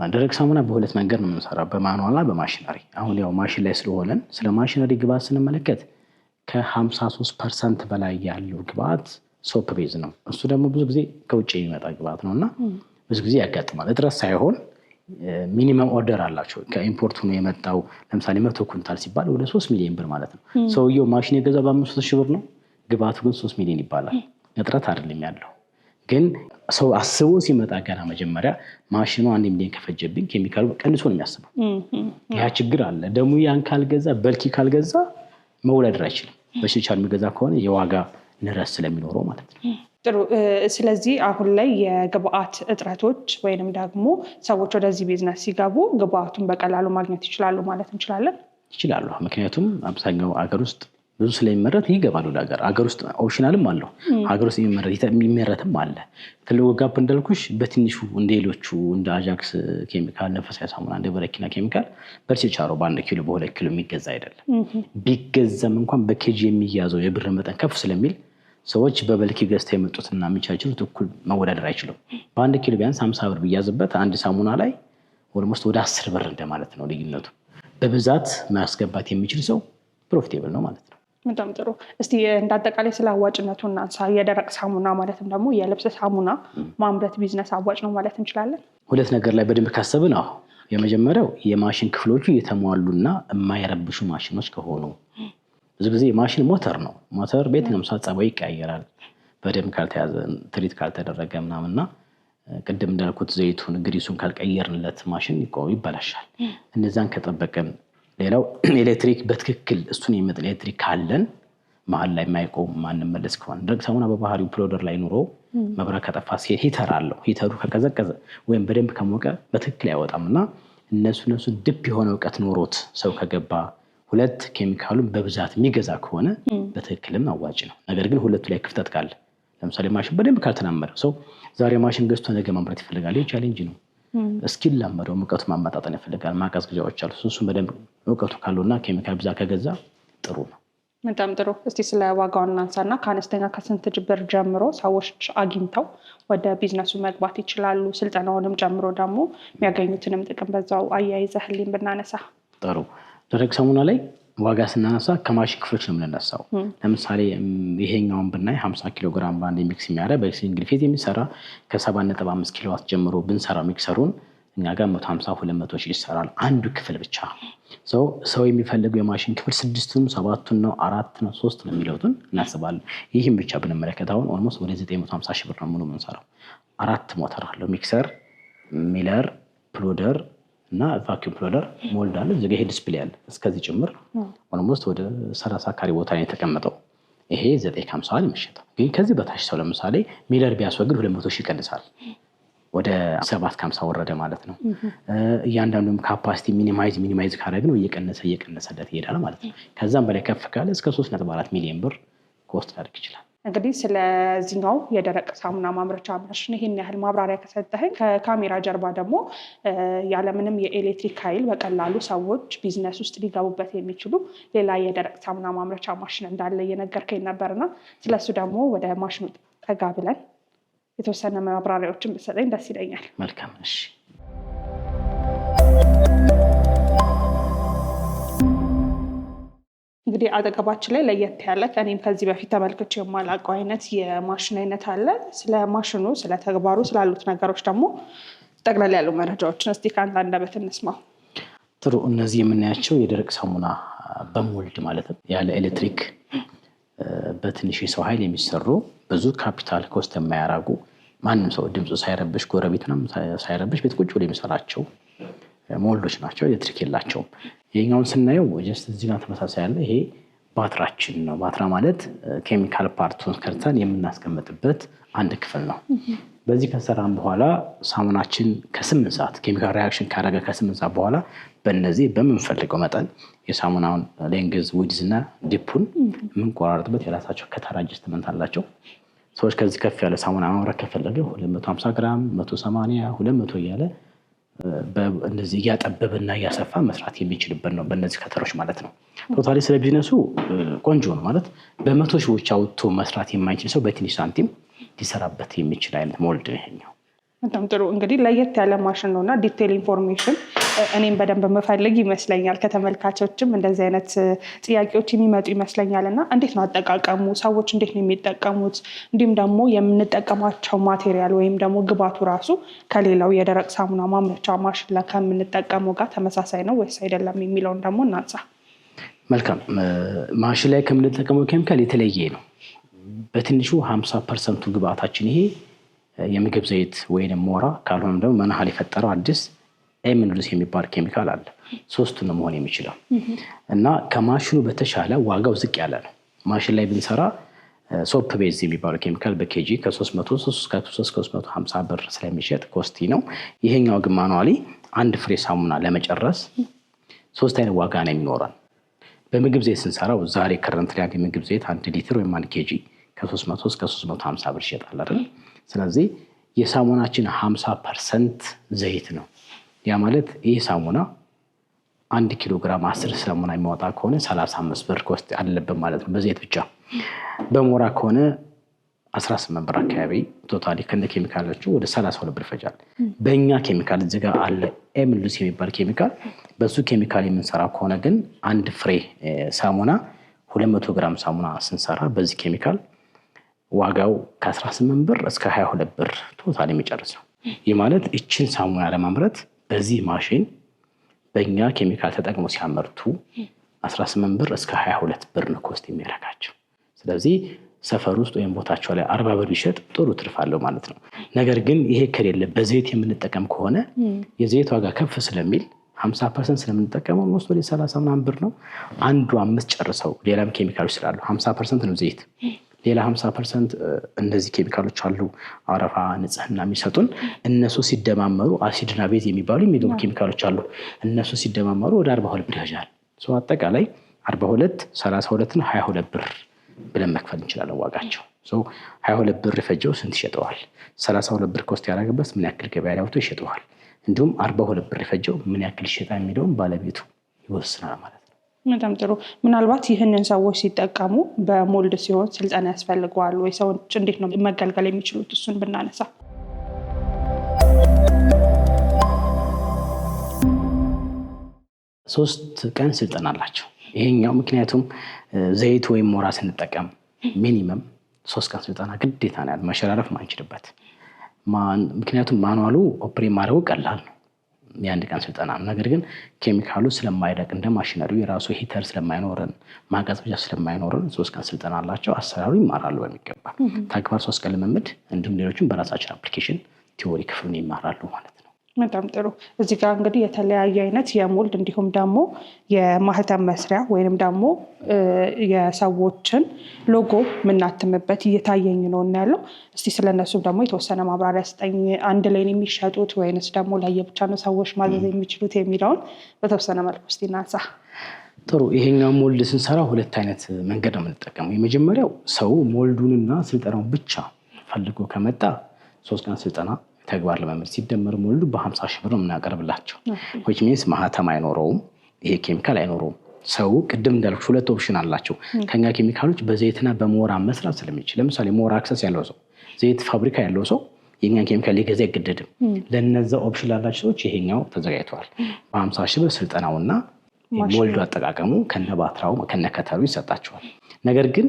ደረቅ ሳሙና በሁለት መንገድ ነው የምንሰራው፣ በማኑዋልና በማሽነሪ። አሁን ያው ማሽን ላይ ስለሆነን ስለ ማሽነሪ ግብአት ስንመለከት ከ53% በላይ ያለው ግብአት ሶፕ ቤዝ ነው። እሱ ደግሞ ብዙ ጊዜ ከውጭ የሚመጣ ግብአት ነው እና ብዙ ጊዜ ያጋጥማል። እጥረት ሳይሆን ሚኒመም ኦርደር አላቸው። ከኢምፖርቱ ነው የመጣው። ለምሳሌ 100 ኩንታል ሲባል ወደ 3 ሚሊዮን ብር ማለት ነው። ሰውየው ማሽን የገዛው በ500,000 ብር ነው፣ ግብአቱ ግን 3 ሚሊዮን ይባላል። እጥረት አይደለም ያለው። ግን ሰው አስቦ ሲመጣ ገና መጀመሪያ ማሽኑ 1 ሚሊዮን ከፈጀብኝ ኬሚካሉ ቀንሶ ነው የሚያስበው። ያ ችግር አለ። ደግሞ ያን ካልገዛ በልኪ ካልገዛ መወዳደር አይችልም። በሽቻል የሚገዛ ከሆነ የዋጋ ንረት ስለሚኖረው ማለት ነው። ጥሩ። ስለዚህ አሁን ላይ የግብአት እጥረቶች ወይንም ደግሞ ሰዎች ወደዚህ ቢዝነስ ሲገቡ ግብአቱን በቀላሉ ማግኘት ይችላሉ ማለት እንችላለን? ይችላሉ። ምክንያቱም አብዛኛው አገር ውስጥ ብዙ ስለሚመረት ይገባሉ። አገር ውስጥ ኦፕሽናልም አለው። ሀገር ውስጥ የሚመረትም አለ። ትልቁ ጋፕ እንዳልኩሽ በትንሹ እንደሌሎቹ እንደ አጃክስ ኬሚካል፣ ነፈሳዊ ሳሙና፣ እንደ በረኪና ኬሚካል በርችቻሮ በ1 ኪሎ በ2 ኪሎ የሚገዛ አይደለም። ቢገዛም እንኳን በኬጂ የሚያዘው የብር መጠን ከፍ ስለሚል ሰዎች በበልኪ ገዝተው የመጡትና የሚቻችሉት እኩል መወዳደር አይችሉም። በ1 ኪሎ ቢያንስ 50 ብር ቢያዝበት አንድ ሳሙና ላይ ኦልሞስት ወደ 10 ብር እንደማለት ነው ልዩነቱ። በብዛት ማስገባት የሚችል ሰው ፕሮፊቴብል ነው ማለት ነው። በጣም ጥሩ። እስቲ እንዳጠቃላይ ስለ አዋጭነቱ እናንሳ። የደረቅ ሳሙና ማለትም ደግሞ የልብስ ሳሙና ማምረት ቢዝነስ አዋጭ ነው ማለት እንችላለን? ሁለት ነገር ላይ በደንብ ካሰብን፣ የመጀመሪያው የማሽን ክፍሎቹ የተሟሉና የማይረብሹ ማሽኖች ከሆኑ። ብዙ ጊዜ ማሽን ሞተር ነው። ሞተር በየትኛውም ሰዓት ጸባዩ ይቀያየራል በደንብ ካልተያዘ ትሪት ካልተደረገ ምናምንና ቅድም እንዳልኩት ዘይቱን ግሪሱን ካልቀየርንለት ማሽን ይበላሻል። እነዛን ከጠበቀን፣ ሌላው ኤሌክትሪክ በትክክል እሱን የሚመጥን ኤሌክትሪክ ካለን መሀል ላይ የማይቆም ማንመለስ ከሆነ፣ ደረቅ ሳሙና በባህሪው ፕሎደር ላይ ኑሮ መብራት ከጠፋ ሲሄድ ሂተር አለው። ሂተሩ ከቀዘቀዘ ወይም በደንብ ከሞቀ በትክክል አይወጣም እና እነሱ ድፕ የሆነ እውቀት ኖሮት ሰው ከገባ፣ 2 ኬሚካሉን በብዛት የሚገዛ ከሆነ በትክክልም አዋጭ ነው። ነገር ግን ሁለቱ ላይ ክፍተት ካለ፣ ለምሳሌ ማሽን በደንብ ካልተናመረ ሰው ዛሬ ማሽን ገዝቶ ነገ ማምረት ይፈልጋል። ይህ ቻሌንጅ ነው። እስኪል ላመደው ሙቀቱ ማመጣጠን ይፈልጋል። ማቀዝቀዣዎች አሉ። እሱን በደንብ እውቀቱ ካለውና ኬሚካል ብዛት ከገዛ ጥሩ ነው። በጣም ጥሩ። እስቲ ስለ ዋጋው እናንሳና ከአነስተኛ ከስንት ብር ጀምሮ ሰዎች አግኝተው ወደ ቢዝነሱ መግባት ይችላሉ? ስልጠናውንም ጨምሮ ደግሞ የሚያገኙትንም ጥቅም በዛው አያይዘህልኝ ብናነሳ ጥሩ። ደረቅ ሳሙና ላይ ዋጋ ስናነሳ ከማሽን ክፍሎች ነው የምንነሳው። ለምሳሌ ይሄኛውን ብናይ 50 ኪሎ ግራም በአንድ ሚክስ የሚያደርግ በሲንግል ፌዝ የሚሰራ ከ7.5 ኪሎዋት ጀምሮ ብንሰራው ሚክሰሩን እኛ ጋር 150-200 ሺህ ይሰራል አንዱ ክፍል ብቻ። ሰው የሚፈልገው የማሽን ክፍል 6ቱን 7ቱን ነው 4 ነው 3 ነው የሚለውትን እናስባለን። ይህም ብቻ ብንመለከት አሁን ኦልሞስት ወደ 950 ሺህ ብር ነው ሙሉ የምንሰራው። 4 ሞተር አለው ሚክሰር፣ ሚለር፣ ፕሎደር እና ቫኪዩም ፕሎደር ሞልድ አለ። እዚህ ጋር ዲስፕሌይ አለ እስከዚህ ጭምር ኦልሞስት ወደ 30 አካባቢ ቦታ ላይ የተቀመጠው። ይሄ 950 ነው የሚሸጠው። ግን ከዚህ በታች ሰው ለምሳሌ ሚለር ቢያስወግድ 200 ሺህ ይቀንሳል። ወደ 750 ወረደ ማለት ነው። እያንዳንዱም ካፓሲቲ ሚኒማይዝ ካደረግነው እየቀነሰለት ይሄዳል ማለት ነው። ከዛም በላይ ከፍ ካለ እስከ 3.4 ሚሊዮን ብር ኮስት ሊያደርግ ይችላል። እንግዲህ ስለዚህኛው የደረቅ ሳሙና ማምረቻ ማሽን ይህን ያህል ማብራሪያ ከሰጠኸኝ፣ ከካሜራ ጀርባ ደግሞ ያለምንም የኤሌክትሪክ ኃይል በቀላሉ ሰዎች ቢዝነስ ውስጥ ሊገቡበት የሚችሉ ሌላ የደረቅ ሳሙና ማምረቻ ማሽን እንዳለ እየነገርከኝ ነበርና ስለሱ ደግሞ ወደ ማሽኑ ጠጋ ብለን የተወሰነ ማብራሪያዎችን ብትሰጠኝ ደስ ይለኛል። መልካም። እሺ፣ እንግዲህ አጠገባችን ላይ ለየት ያለ ከኔም ከዚህ በፊት ተመልክቼ የማላውቀው አይነት የማሽን አይነት አለ። ስለ ማሽኑ፣ ስለ ተግባሩ፣ ስላሉት ነገሮች ደግሞ ጠቅላላ ያሉ መረጃዎችን እስቲ ከአንተ አንደበት እንስማው። ጥሩ። እነዚህ የምናያቸው የደረቅ ሳሙና በሞልድ ማለት ነው፣ ያለ ኤሌክትሪክ በትንሽ የሰው ኃይል የሚሰሩ ብዙ ካፒታል ኮስት የማያራጉ ማንም ሰው ድምፁ ሳይረብሽ ጎረቤትንም ሳይረብሽ ቤት ቁጭ ብሎ የሚሰራቸው ሞልዶች ናቸው። ኤሌክትሪክ የላቸውም። ይሄኛውን ስናየው ጀስት እዚህ ጋር ተመሳሳይ ያለ ይሄ ባትራችን ነው። ባትራ ማለት ኬሚካል ፓርቱን ከርተን የምናስቀምጥበት አንድ ክፍል ነው። በዚህ ከሰራን በኋላ ሳሙናችን ከ8 ሰዓት ኬሚካል ሪያክሽን ካረገ ከ8 ሰዓት በኋላ በእነዚህ በምንፈልገው መጠን የሳሙናውን ሌንግዝ ዊድዝ እና ዲፑን የምንቆራረጥበት የራሳቸው ከተራ አጀስትመንት አላቸው። ሰዎች ከዚህ ከፍ ያለ ሳሙና ማምረት ከፈለገ 250 ግራም 180 200 እያለ እንደዚህ እያጠበበና እያሰፋ መስራት የሚችልበት ነው፣ በእነዚህ ከተሮች ማለት ነው። ቶታሊ ስለ ቢዝነሱ ቆንጆ ነው ማለት በመቶ ሺዎች አውጥቶ መስራት የማይችል ሰው በትንሽ ሳንቲም ሊሰራበት የሚችል አይነት ሞልድ ነው ይሄኛው። በጣም ጥሩ። እንግዲህ ለየት ያለ ማሽን ነውና ዲቴል ኢንፎርሜሽን እኔም በደንብ መፈልግ ይመስለኛል። ከተመልካቾችም እንደዚህ አይነት ጥያቄዎች የሚመጡ ይመስለኛል። እና እንዴት ነው አጠቃቀሙ? ሰዎች እንዴት ነው የሚጠቀሙት? እንዲሁም ደግሞ የምንጠቀማቸው ማቴሪያል ወይም ደግሞ ግባቱ ራሱ ከሌላው የደረቅ ሳሙና ማምረቻ ማሽን ላይ ከምንጠቀመው ጋር ተመሳሳይ ነው ወይስ አይደለም የሚለውን ደግሞ እናንሳ። መልካም። ማሽን ላይ ከምንጠቀመው ኬሚካል የተለየ ነው። በትንሹ 50% ግብአታችን ይሄ የምግብ ዘይት ወይንም ሞራ ካልሆነም ደግሞ መናሃል የፈጠረው አዲስ ኤምኑልስ የሚባል ኬሚካል አለ። ሶስቱን ነው መሆን የሚችለው እና ከማሽኑ በተሻለ ዋጋው ዝቅ ያለ ነው። ማሽን ላይ ብንሰራ ሶፕ ቤዝ የሚባለው ኬሚካል በኬጂ ከ350 ብር ስለሚሸጥ ኮስቲ ነው። ይሄኛው ግን ማኑዋሊ አንድ ፍሬ ሳሙና ለመጨረስ 3 አይነት ዋጋ ነው የሚኖረን። በምግብ ዘይት ስንሰራው ዛሬ ከረንት ላይ የምግብ ዘይት 1 ሊትር ወይም 1 ኬጂ ከ300 እስከ 350 ብር ይሸጣል አይደል? ስለዚህ የሳሙናችን 50% ዘይት ነው። ያ ማለት ይህ ሳሙና 1 ኪሎ ግራም 10 ሳሙና የሚያወጣ ከሆነ 35 ብር ኮስት አለበት ማለት ነው በዘይት ብቻ። በሞራ ከሆነ 18 ብር አካባቢ ቶታሊ ከነ ኬሚካሎቹ ወደ 32 ብር ይፈጃል። በእኛ ኬሚካል እዚህ ጋር አለ ኤምሉስ የሚባል ኬሚካል። በሱ ኬሚካል የምንሰራ ከሆነ ግን አንድ ፍሬ ሳሙና 200 ግራም ሳሙና ስንሰራ በዚህ ኬሚካል ዋጋው ከ18 ብር እስከ 22 ብር ቶታሊ የሚጨርስ ነው። ይህ ማለት እችን ሳሙና ለማምረት በዚህ ማሽን በእኛ ኬሚካል ተጠቅሞ ሲያመርቱ 18 ብር እስከ 22 ብር ነው ኮስት የሚያደርጋቸው። ስለዚህ ሰፈር ውስጥ ወይም ቦታቸው ላይ 40 ብር ቢሸጥ ጥሩ ትርፍ አለው ማለት ነው። ነገር ግን ይሄ ከሌለ በዘይት የምንጠቀም ከሆነ የዘይት ዋጋ ከፍ ስለሚል 50% ስለምንጠቀመው ወስዶ 30 ምናምን ብር ነው። አንዱ 5 ጨርሰው ሌላም ኬሚካሎች ስላሉ 50% ነው ዘይት፣ ሌላ 50% እነዚህ ኬሚካሎች አሉ አረፋ ንጽህና የሚሰጡን። እነሱ ሲደማመሩ አሲድና ቤዝ የሚባሉ የሚገቡ ኬሚካሎች አሉ። እነሱ ሲደማመሩ ወደ 42 ብር ይሆናል። አጠቃላይ 42 32 እና 22 ብር ብለን መክፈል እንችላለን ዋጋቸው። 22 ብር የፈጀው ስንት ይሸጠዋል? 32 ብር ኮስት ያደረገበት ምን ያክል ገበያ ላይ አውጥቶ ይሸጠዋል? እንዲሁም 42 ብር የፈጀው ምን ያክል ይሸጣል የሚለውን ባለቤቱ ይወስናል ማለት ነው። በጣም ጥሩ። ምናልባት ይህንን ሰዎች ሲጠቀሙ በሞልድ ሲሆን ስልጠና ያስፈልገዋል ወይ? ሰዎች እንዴት ነው መገልገል የሚችሉት? እሱን ብናነሳ 3 ቀን ስልጠና አላቸው። ይሄኛው ምክንያቱም ዘይት ወይም ሞራ ስንጠቀም ሚኒመም 3 ቀን ስልጠና ግዴታ ነው ያለው፣ መሸራረፍ ማንችልበት። ምክንያቱም ማኑዋሉ ኦፕሬት ማድረጉ ቀላል ነው፣ የ1 ቀን ስልጠና። ነገር ግን ኬሚካሉ ስለማይደቅ እንደ ማሽነሪው የራሱ ሂተር ስለማይኖረን ማቀዝቀዣ ስለማይኖረን 3 ቀን ስልጠና አላቸው። አሰራሩ ይማራሉ በሚገባ ተግባር 3 ቀን ልምምድ፣ እንዲሁም ሌሎችም በራሳችን አፕሊኬሽን ቲዎሪ ክፍሉን ይማራሉ ማለት ነው። በጣም ጥሩ። እዚህ ጋር እንግዲህ የተለያየ አይነት የሞልድ እንዲሁም ደግሞ የማህተም መስሪያ ወይንም ደግሞ የሰዎችን ሎጎ የምናትምበት እየታየኝ ነው እና ያለው። እስቲ ስለነሱም ደግሞ የተወሰነ ማብራሪያ ስጠኝ። አንድ ላይ ነው የሚሸጡት ወይንስ ደግሞ ለየብቻ ነው ሰዎች ማዘዝ የሚችሉት የሚለውን በተወሰነ መልኩ እስቲ እናንሳ። ጥሩ። ይሄኛው ሞልድ ስንሰራ 2 አይነት መንገድ ነው የምንጠቀመው። የመጀመሪያው ሰው ሞልዱንና ስልጠናው ብቻ ፈልጎ ከመጣ 3 ቀን ስልጠና ተግባር ለመምረጥ ሲደመር ሞልዱ በ50 ሺህ ብር ነው የምናቀርብላቸው። which means ማህተም አይኖረውም፣ ይሄ ኬሚካል አይኖረውም። ሰው ቅድም እንዳልኩ 2 ኦፕሽን አላቸው ከኛ ኬሚካሎች በዘይትና በሞራ መስራት ስለሚችል። ለምሳሌ ሞራ አክሰስ ያለው ሰው፣ ዘይት ፋብሪካ ያለው ሰው የኛን ኬሚካል ሊገዛ አይገደድም። ለነዛ ኦፕሽን ላላቸው ሰዎች ይሄኛው ተዘጋጅቷል። በ50 ሺህ ብር ስልጠናውና ሞልዱ አጠቃቀሙ ከነባትራው ከነከተሩ ይሰጣቸዋል። ነገር ግን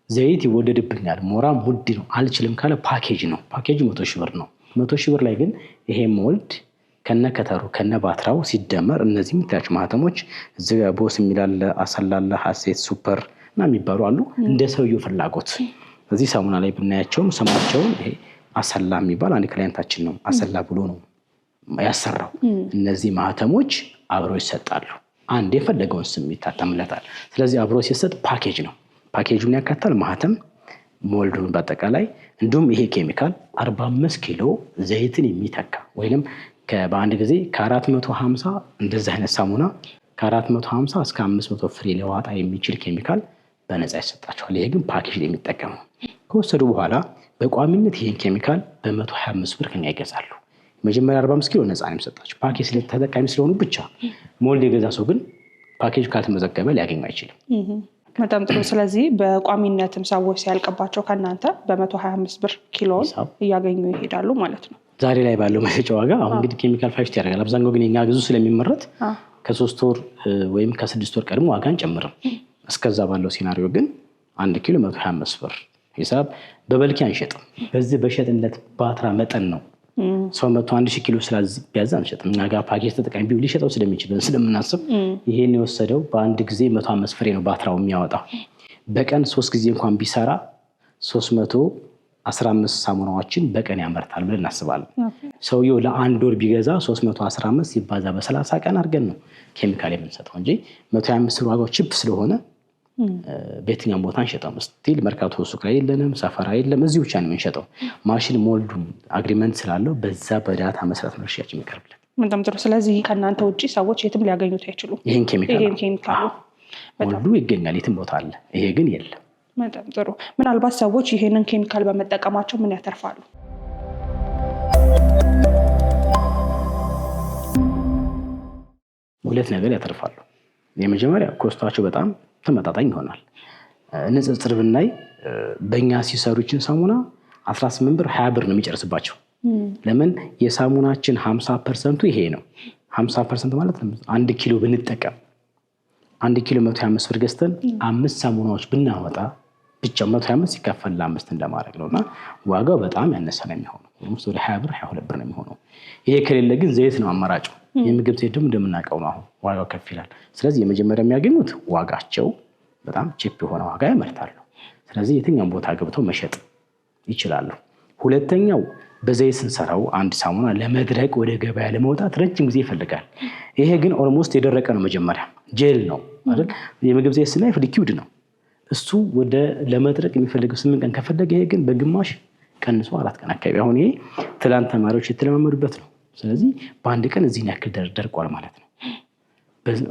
ዘይት ይወደድብኛል ሞራም ውድ ነው አልችልም ካለ ፓኬጅ ነው። ፓኬጅ 100 ሺህ ብር ነው። 100 ሺህ ብር ላይ ግን ይሄ ሞልድ ከነከተሩ ከነባትራው ሲደመር እነዚህ የምታያቸው ማህተሞች እዚህ ጋር ቦስ የሚላለ አሰላለ ሀሴት ሱፐር እና የሚባሉ አሉ እንደ ሰውየው ፍላጎት። እዚህ ሳሙና ላይ ብናያቸውም ስማቸውን ይሄ አሰላ የሚባል አንድ ክላይንታችን ነው አሰላ ብሎ ነው ያሰራው። እነዚህ ማህተሞች አብረው ይሰጣሉ። አንድ የፈለገውን ስም ይታተምለታል። ስለዚህ አብሮ ሲሰጥ ፓኬጅ ነው። ፓኬጁን ያካታል ማህተም ሞልዱን በአጠቃላይ እንዲሁም ይሄ ኬሚካል 45 ኪሎ ዘይትን የሚተካ ወይንም በአንድ ጊዜ ከ450 እንደዚህ አይነት ሳሙና ከ450 እስከ 500 ፍሬ ሊያወጣ የሚችል ኬሚካል በነፃ ይሰጣቸዋል። ይሄ ግን ፓኬጅ ላይ የሚጠቀሙ ከወሰዱ በኋላ በቋሚነት ይሄን ኬሚካል በ125 ብር ከኛ ይገዛሉ። መጀመሪያ 45 ኪሎ ነፃ ነው የሚሰጣቸው ፓኬጅ ላይ ተጠቃሚ ስለሆኑ ብቻ። ሞልድ የገዛ ሰው ግን ፓኬጅ ካልተመዘገበ ሊያገኙ አይችልም። በጣም ጥሩ። ስለዚህ በቋሚነትም ሰዎች ሲያልቅባቸው ከእናንተ በ125 ብር ኪሎን እያገኙ ይሄዳሉ ማለት ነው። ዛሬ ላይ ባለው መሸጫ ዋጋ አሁን እንግዲህ ኬሚካል 5 ያደርጋል። አብዛኛው ግን የኛ ግዙ ስለሚመረት ከ3 ወር ወይም ከ6 ወር ቀድሞ ዋጋ አንጨምርም። እስከዛ ባለው ሲናሪዮ ግን 1 ኪሎ 125 ብር ሂሳብ በበልኪ አንሸጥም። በዚህ በሸጥነት ባትራ መጠን ነው ሰው 11000 ኪሎ ስላዝ አንሸጥም። እኛ ጋር ፓኬጅ ተጠቃሚ ቢው ሊሸጠው ስለሚችል ስለምናስብ ይሄን የወሰደው በአንድ ጊዜ 105 ፍሬ ነው ባትራው የሚያወጣው። በቀን 3 ጊዜ እንኳን ቢሰራ 315 ሳሙናዎችን በቀን ያመርታል ብለን እናስባለን። ሰውየው ለአንድ ወር ቢገዛ 315 ሲባዛ በ30 ቀን አድርገን ነው ኬሚካል የምንሰጠው እንጂ 125 ዋጋው ቺፕ ስለሆነ በየትኛውም ቦታ አንሸጠውም። ስቲል መርካቶ ሱቅ ላይ የለንም፣ ሰፈራ የለም፣ እዚሁ ብቻ ነው የምንሸጠው። ማሽን ሞልዱ አግሪመንት ስላለው በዛ በዳታ መሰረት ነው ሽያጭ የሚቀርብልን። በጣም ጥሩ። ስለዚህ ከእናንተ ውጭ ሰዎች የትም ሊያገኙት አይችሉም። ይሄን ኬሚካል ሞልዱ ይገኛል፣ የትም ቦታ አለ። ይሄ ግን የለም። በጣም ጥሩ። ምናልባት ሰዎች ይሄንን ኬሚካል በመጠቀማቸው ምን ያተርፋሉ? ሁለት ነገር ያተርፋሉ። የመጀመሪያ ኮስታቸው በጣም ተመጣጣኝ ይሆናል። ንጽጽር ብናይ በእኛ ሲሰሩችን ሳሙና 18 ብር 20 ብር ነው የሚጨርስባቸው። ለምን የሳሙናችን 50% ይሄ ነው። 50% ማለት 1 ኪሎ ብንጠቀም 1 ኪሎ 125 ብር ገዝተን 5 ሳሙናዎች ብናወጣ ብቻ 125 ሲከፈል ለ5 እንደማድረግ ነውና ዋጋው በጣም ያነሰ ነው የሚሆነው። ወደ 20 ብር 22 ብር ነው የሚሆነው። ይሄ ከሌለ ግን ዘይት ነው አማራጩ። የምግብ ዘይት ደግሞ እንደምናውቀው ነው አሁን ዋጋው ከፍ ይላል። ስለዚህ የመጀመሪያ የሚያገኙት ዋጋቸው በጣም ቺፕ የሆነ ዋጋ ያመርታሉ። ስለዚህ የትኛውም ቦታ ገብተው መሸጥ ይችላሉ። ሁለተኛው በዘይት ስንሰራው አንድ ሳሙና ለመድረቅ ወደ ገበያ ለመውጣት ረጅም ጊዜ ይፈልጋል። ይሄ ግን ኦልሞስት የደረቀ ነው። መጀመሪያ ጄል ነው አይደል? የምግብ ዘይት ስናይ ሊኩዊድ ነው። እሱ ወደ ለመድረቅ የሚፈልገው 8 ቀን ከፈለገ ይሄ ግን በግማሽ ቀንሶ 4 ቀን አካባቢ። አሁን ይሄ ትላንት ተማሪዎች የተለማመዱበት ነው። ስለዚህ በአንድ ቀን እዚህን ያክል ደርቋል ማለት ነው።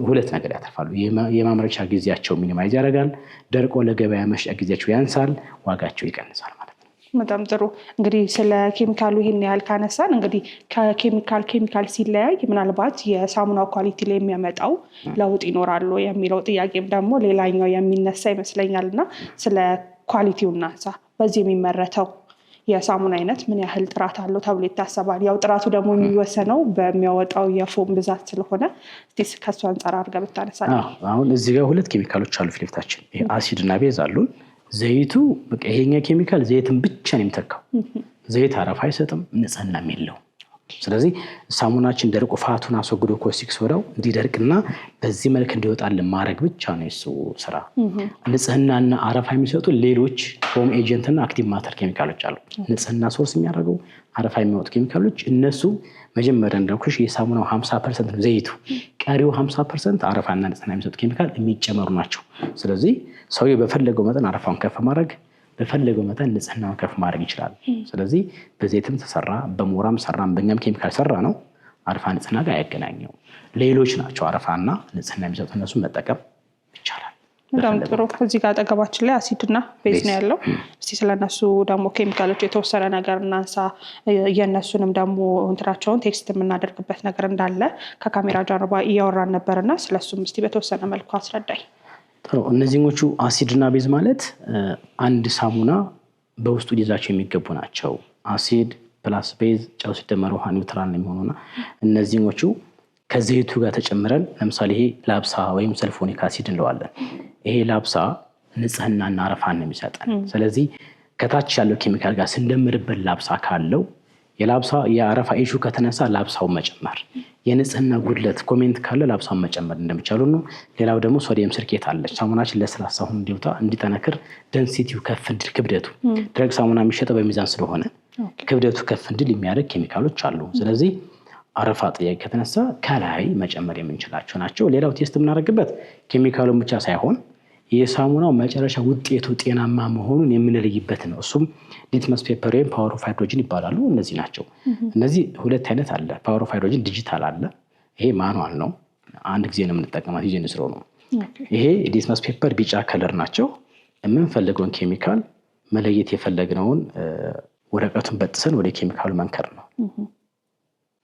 ሁለት ነገር ያተርፋሉ። የማምረቻ ጊዜያቸው ሚኒማይዝ ያደርጋል። ደርቆ ለገበያ መሸጫ ጊዜያቸው ያንሳል፣ ዋጋቸው ይቀንሳል ማለት ነው። በጣም ጥሩ። እንግዲህ ስለ ኬሚካሉ ይሄን ያህል ካነሳን እንግዲህ ከኬሚካል ሲለያይ ምናልባት የሳሙናው ኳሊቲ ላይ የሚያመጣው ለውጥ ይኖራሉ የሚለው ጥያቄም ደግሞ ሌላኛው የሚነሳ ይመስለኛል። እና ስለ ኳሊቲው እናንሳ። በዚህ የሚመረተው የሳሙና አይነት ምን ያህል ጥራት አለው ተብሎ ይታሰባል? ያው ጥራቱ ደግሞ የሚወሰነው በሚያወጣው የፎም ብዛት ስለሆነ እስቲ ከሱ አንጻር አድርገህ ብታነሳለህ። አሁን እዚህ ጋር 2 ኬሚካሎች አሉ ፊት ለፊታችን። ይሄ አሲድ እና ቤዝ አሉን። ዘይቱ በቃ ይሄኛ ኬሚካል ዘይትን ብቻ ነው የሚተካው። ዘይት አረፋ አይሰጥም፣ ንጽህናም የለውም። ስለዚህ ሳሙናችን ደርቆ ፋቱን አስወግዶ ኮስቲክ ሶዳው እንዲደርቅና በዚህ መልክ እንዲወጣልን ማድረግ ብቻ ነው የሱ ስራ። ንጽህናና አረፋ የሚሰጡ ሌሎች ፎም ኤጀንትና አክቲቭ ማተር ኬሚካሎች አሉ። ንጽህና ሶርስ የሚያደርገው አረፋ የሚወጡ ኬሚካሎች እነሱ መጀመሪያ እንዳልኩሽ የሳሙናው 50% ነው ዘይቱ፣ ቀሪው 50% አረፋና ንጽህና የሚሰጡ ኬሚካል የሚጨመሩ ናቸው። ስለዚህ ሰውዬው በፈለገው መጠን አረፋውን ከፍ ማድረግ በፈለገው መጠን ንጽህናውን ከፍ ማድረግ ይችላል። ስለዚህ በዘይትም ተሰራ በሞራም ሰራም በእኛም ኬሚካል ሰራ ነው አረፋ ንጽህና ጋር አይገናኘው። ሌሎች ናቸው አረፋና ንጽህና የሚሰጡ እነሱን መጠቀም ይቻላል። በጣም ጥሩ። እዚህ ጋር አጠገባችን ላይ አሲድና ቤዝ ነው ያለው። እስቲ ስለነሱ ደግሞ ኬሚካሎች የተወሰነ ነገር እናንሳ። የነሱንም ደግሞ እንትናቸውን ቴክስት የምናደርግበት ነገር እንዳለ ከካሜራ ጀርባ እያወራን ነበርና ስለሱም እስቲ በተወሰነ መልኩ አስረዳኝ። ጥሩ። እነዚህኞቹ አሲድና ቤዝ ማለት አንድ ሳሙና በውስጡ ሊይዛቸው የሚገቡ ናቸው። አሲድ ፕላስ ቤዝ ጨው ሲደመር ውሃ ኒውትራል ነው የሚሆኑና እነዚህኞቹ ከዘይቱ ጋር ተጨምረን ለምሳሌ ይሄ ላብሳ ወይም ሰልፎኒክ አሲድ እንለዋለን። ይሄ ላብሳ ንጽህናና አረፋን ነው የሚሰጠን። ስለዚህ ከታች ያለው ኬሚካል ጋር ስንደምርበት ላብሳ ካለው የላብሳ የአረፋ ኢሹ ከተነሳ ላብሳውን መጨመር፣ የንጽህና ጉድለት ኮሜንት ካለ ላብሳውን መጨመር እንደሚቻሉ ነው። ሌላው ደግሞ ሶዲየም ስልኬት አለች። ሳሙናችን ለስላሳ ሆኖ እንዲወጣ እንዲጠነክር ደንሲቲው ከፍ እንዲል ክብደቱ ደረቅ ሳሙና የሚሸጠው በሚዛን ስለሆነ ክብደቱ ከፍ እንዲል የሚያደርግ ኬሚካሎች አሉ። ስለዚህ አረፋ ጥያቄ ከተነሳ ከላይ መጨመር የምንችላቸው ናቸው። ሌላው ቴስት የምናደርግበት ኬሚካሉን ብቻ ሳይሆን የሳሙናው መጨረሻ ውጤቱ ጤናማ መሆኑን የምንለይበት ነው። እሱም ሊትመስ ፔፐር ወይም ፓወር ኦፍ ሃይድሮጅን ይባላሉ። እነዚህ ናቸው። እነዚህ ሁለት አይነት አለ። ፓወር ኦፍ ሃይድሮጅን ዲጂታል አለ። ይሄ ማኑዋል ነው። አንድ ጊዜ ነው የምንጠቀማት ዩዝ ኤንድ ስሮ ነው። ይሄ ሊትመስ ፔፐር ቢጫ ከለር ናቸው። የምንፈልገውን ኬሚካል መለየት የፈለግነውን ወረቀቱን በጥሰን ወደ ኬሚካሉ መንከር ነው።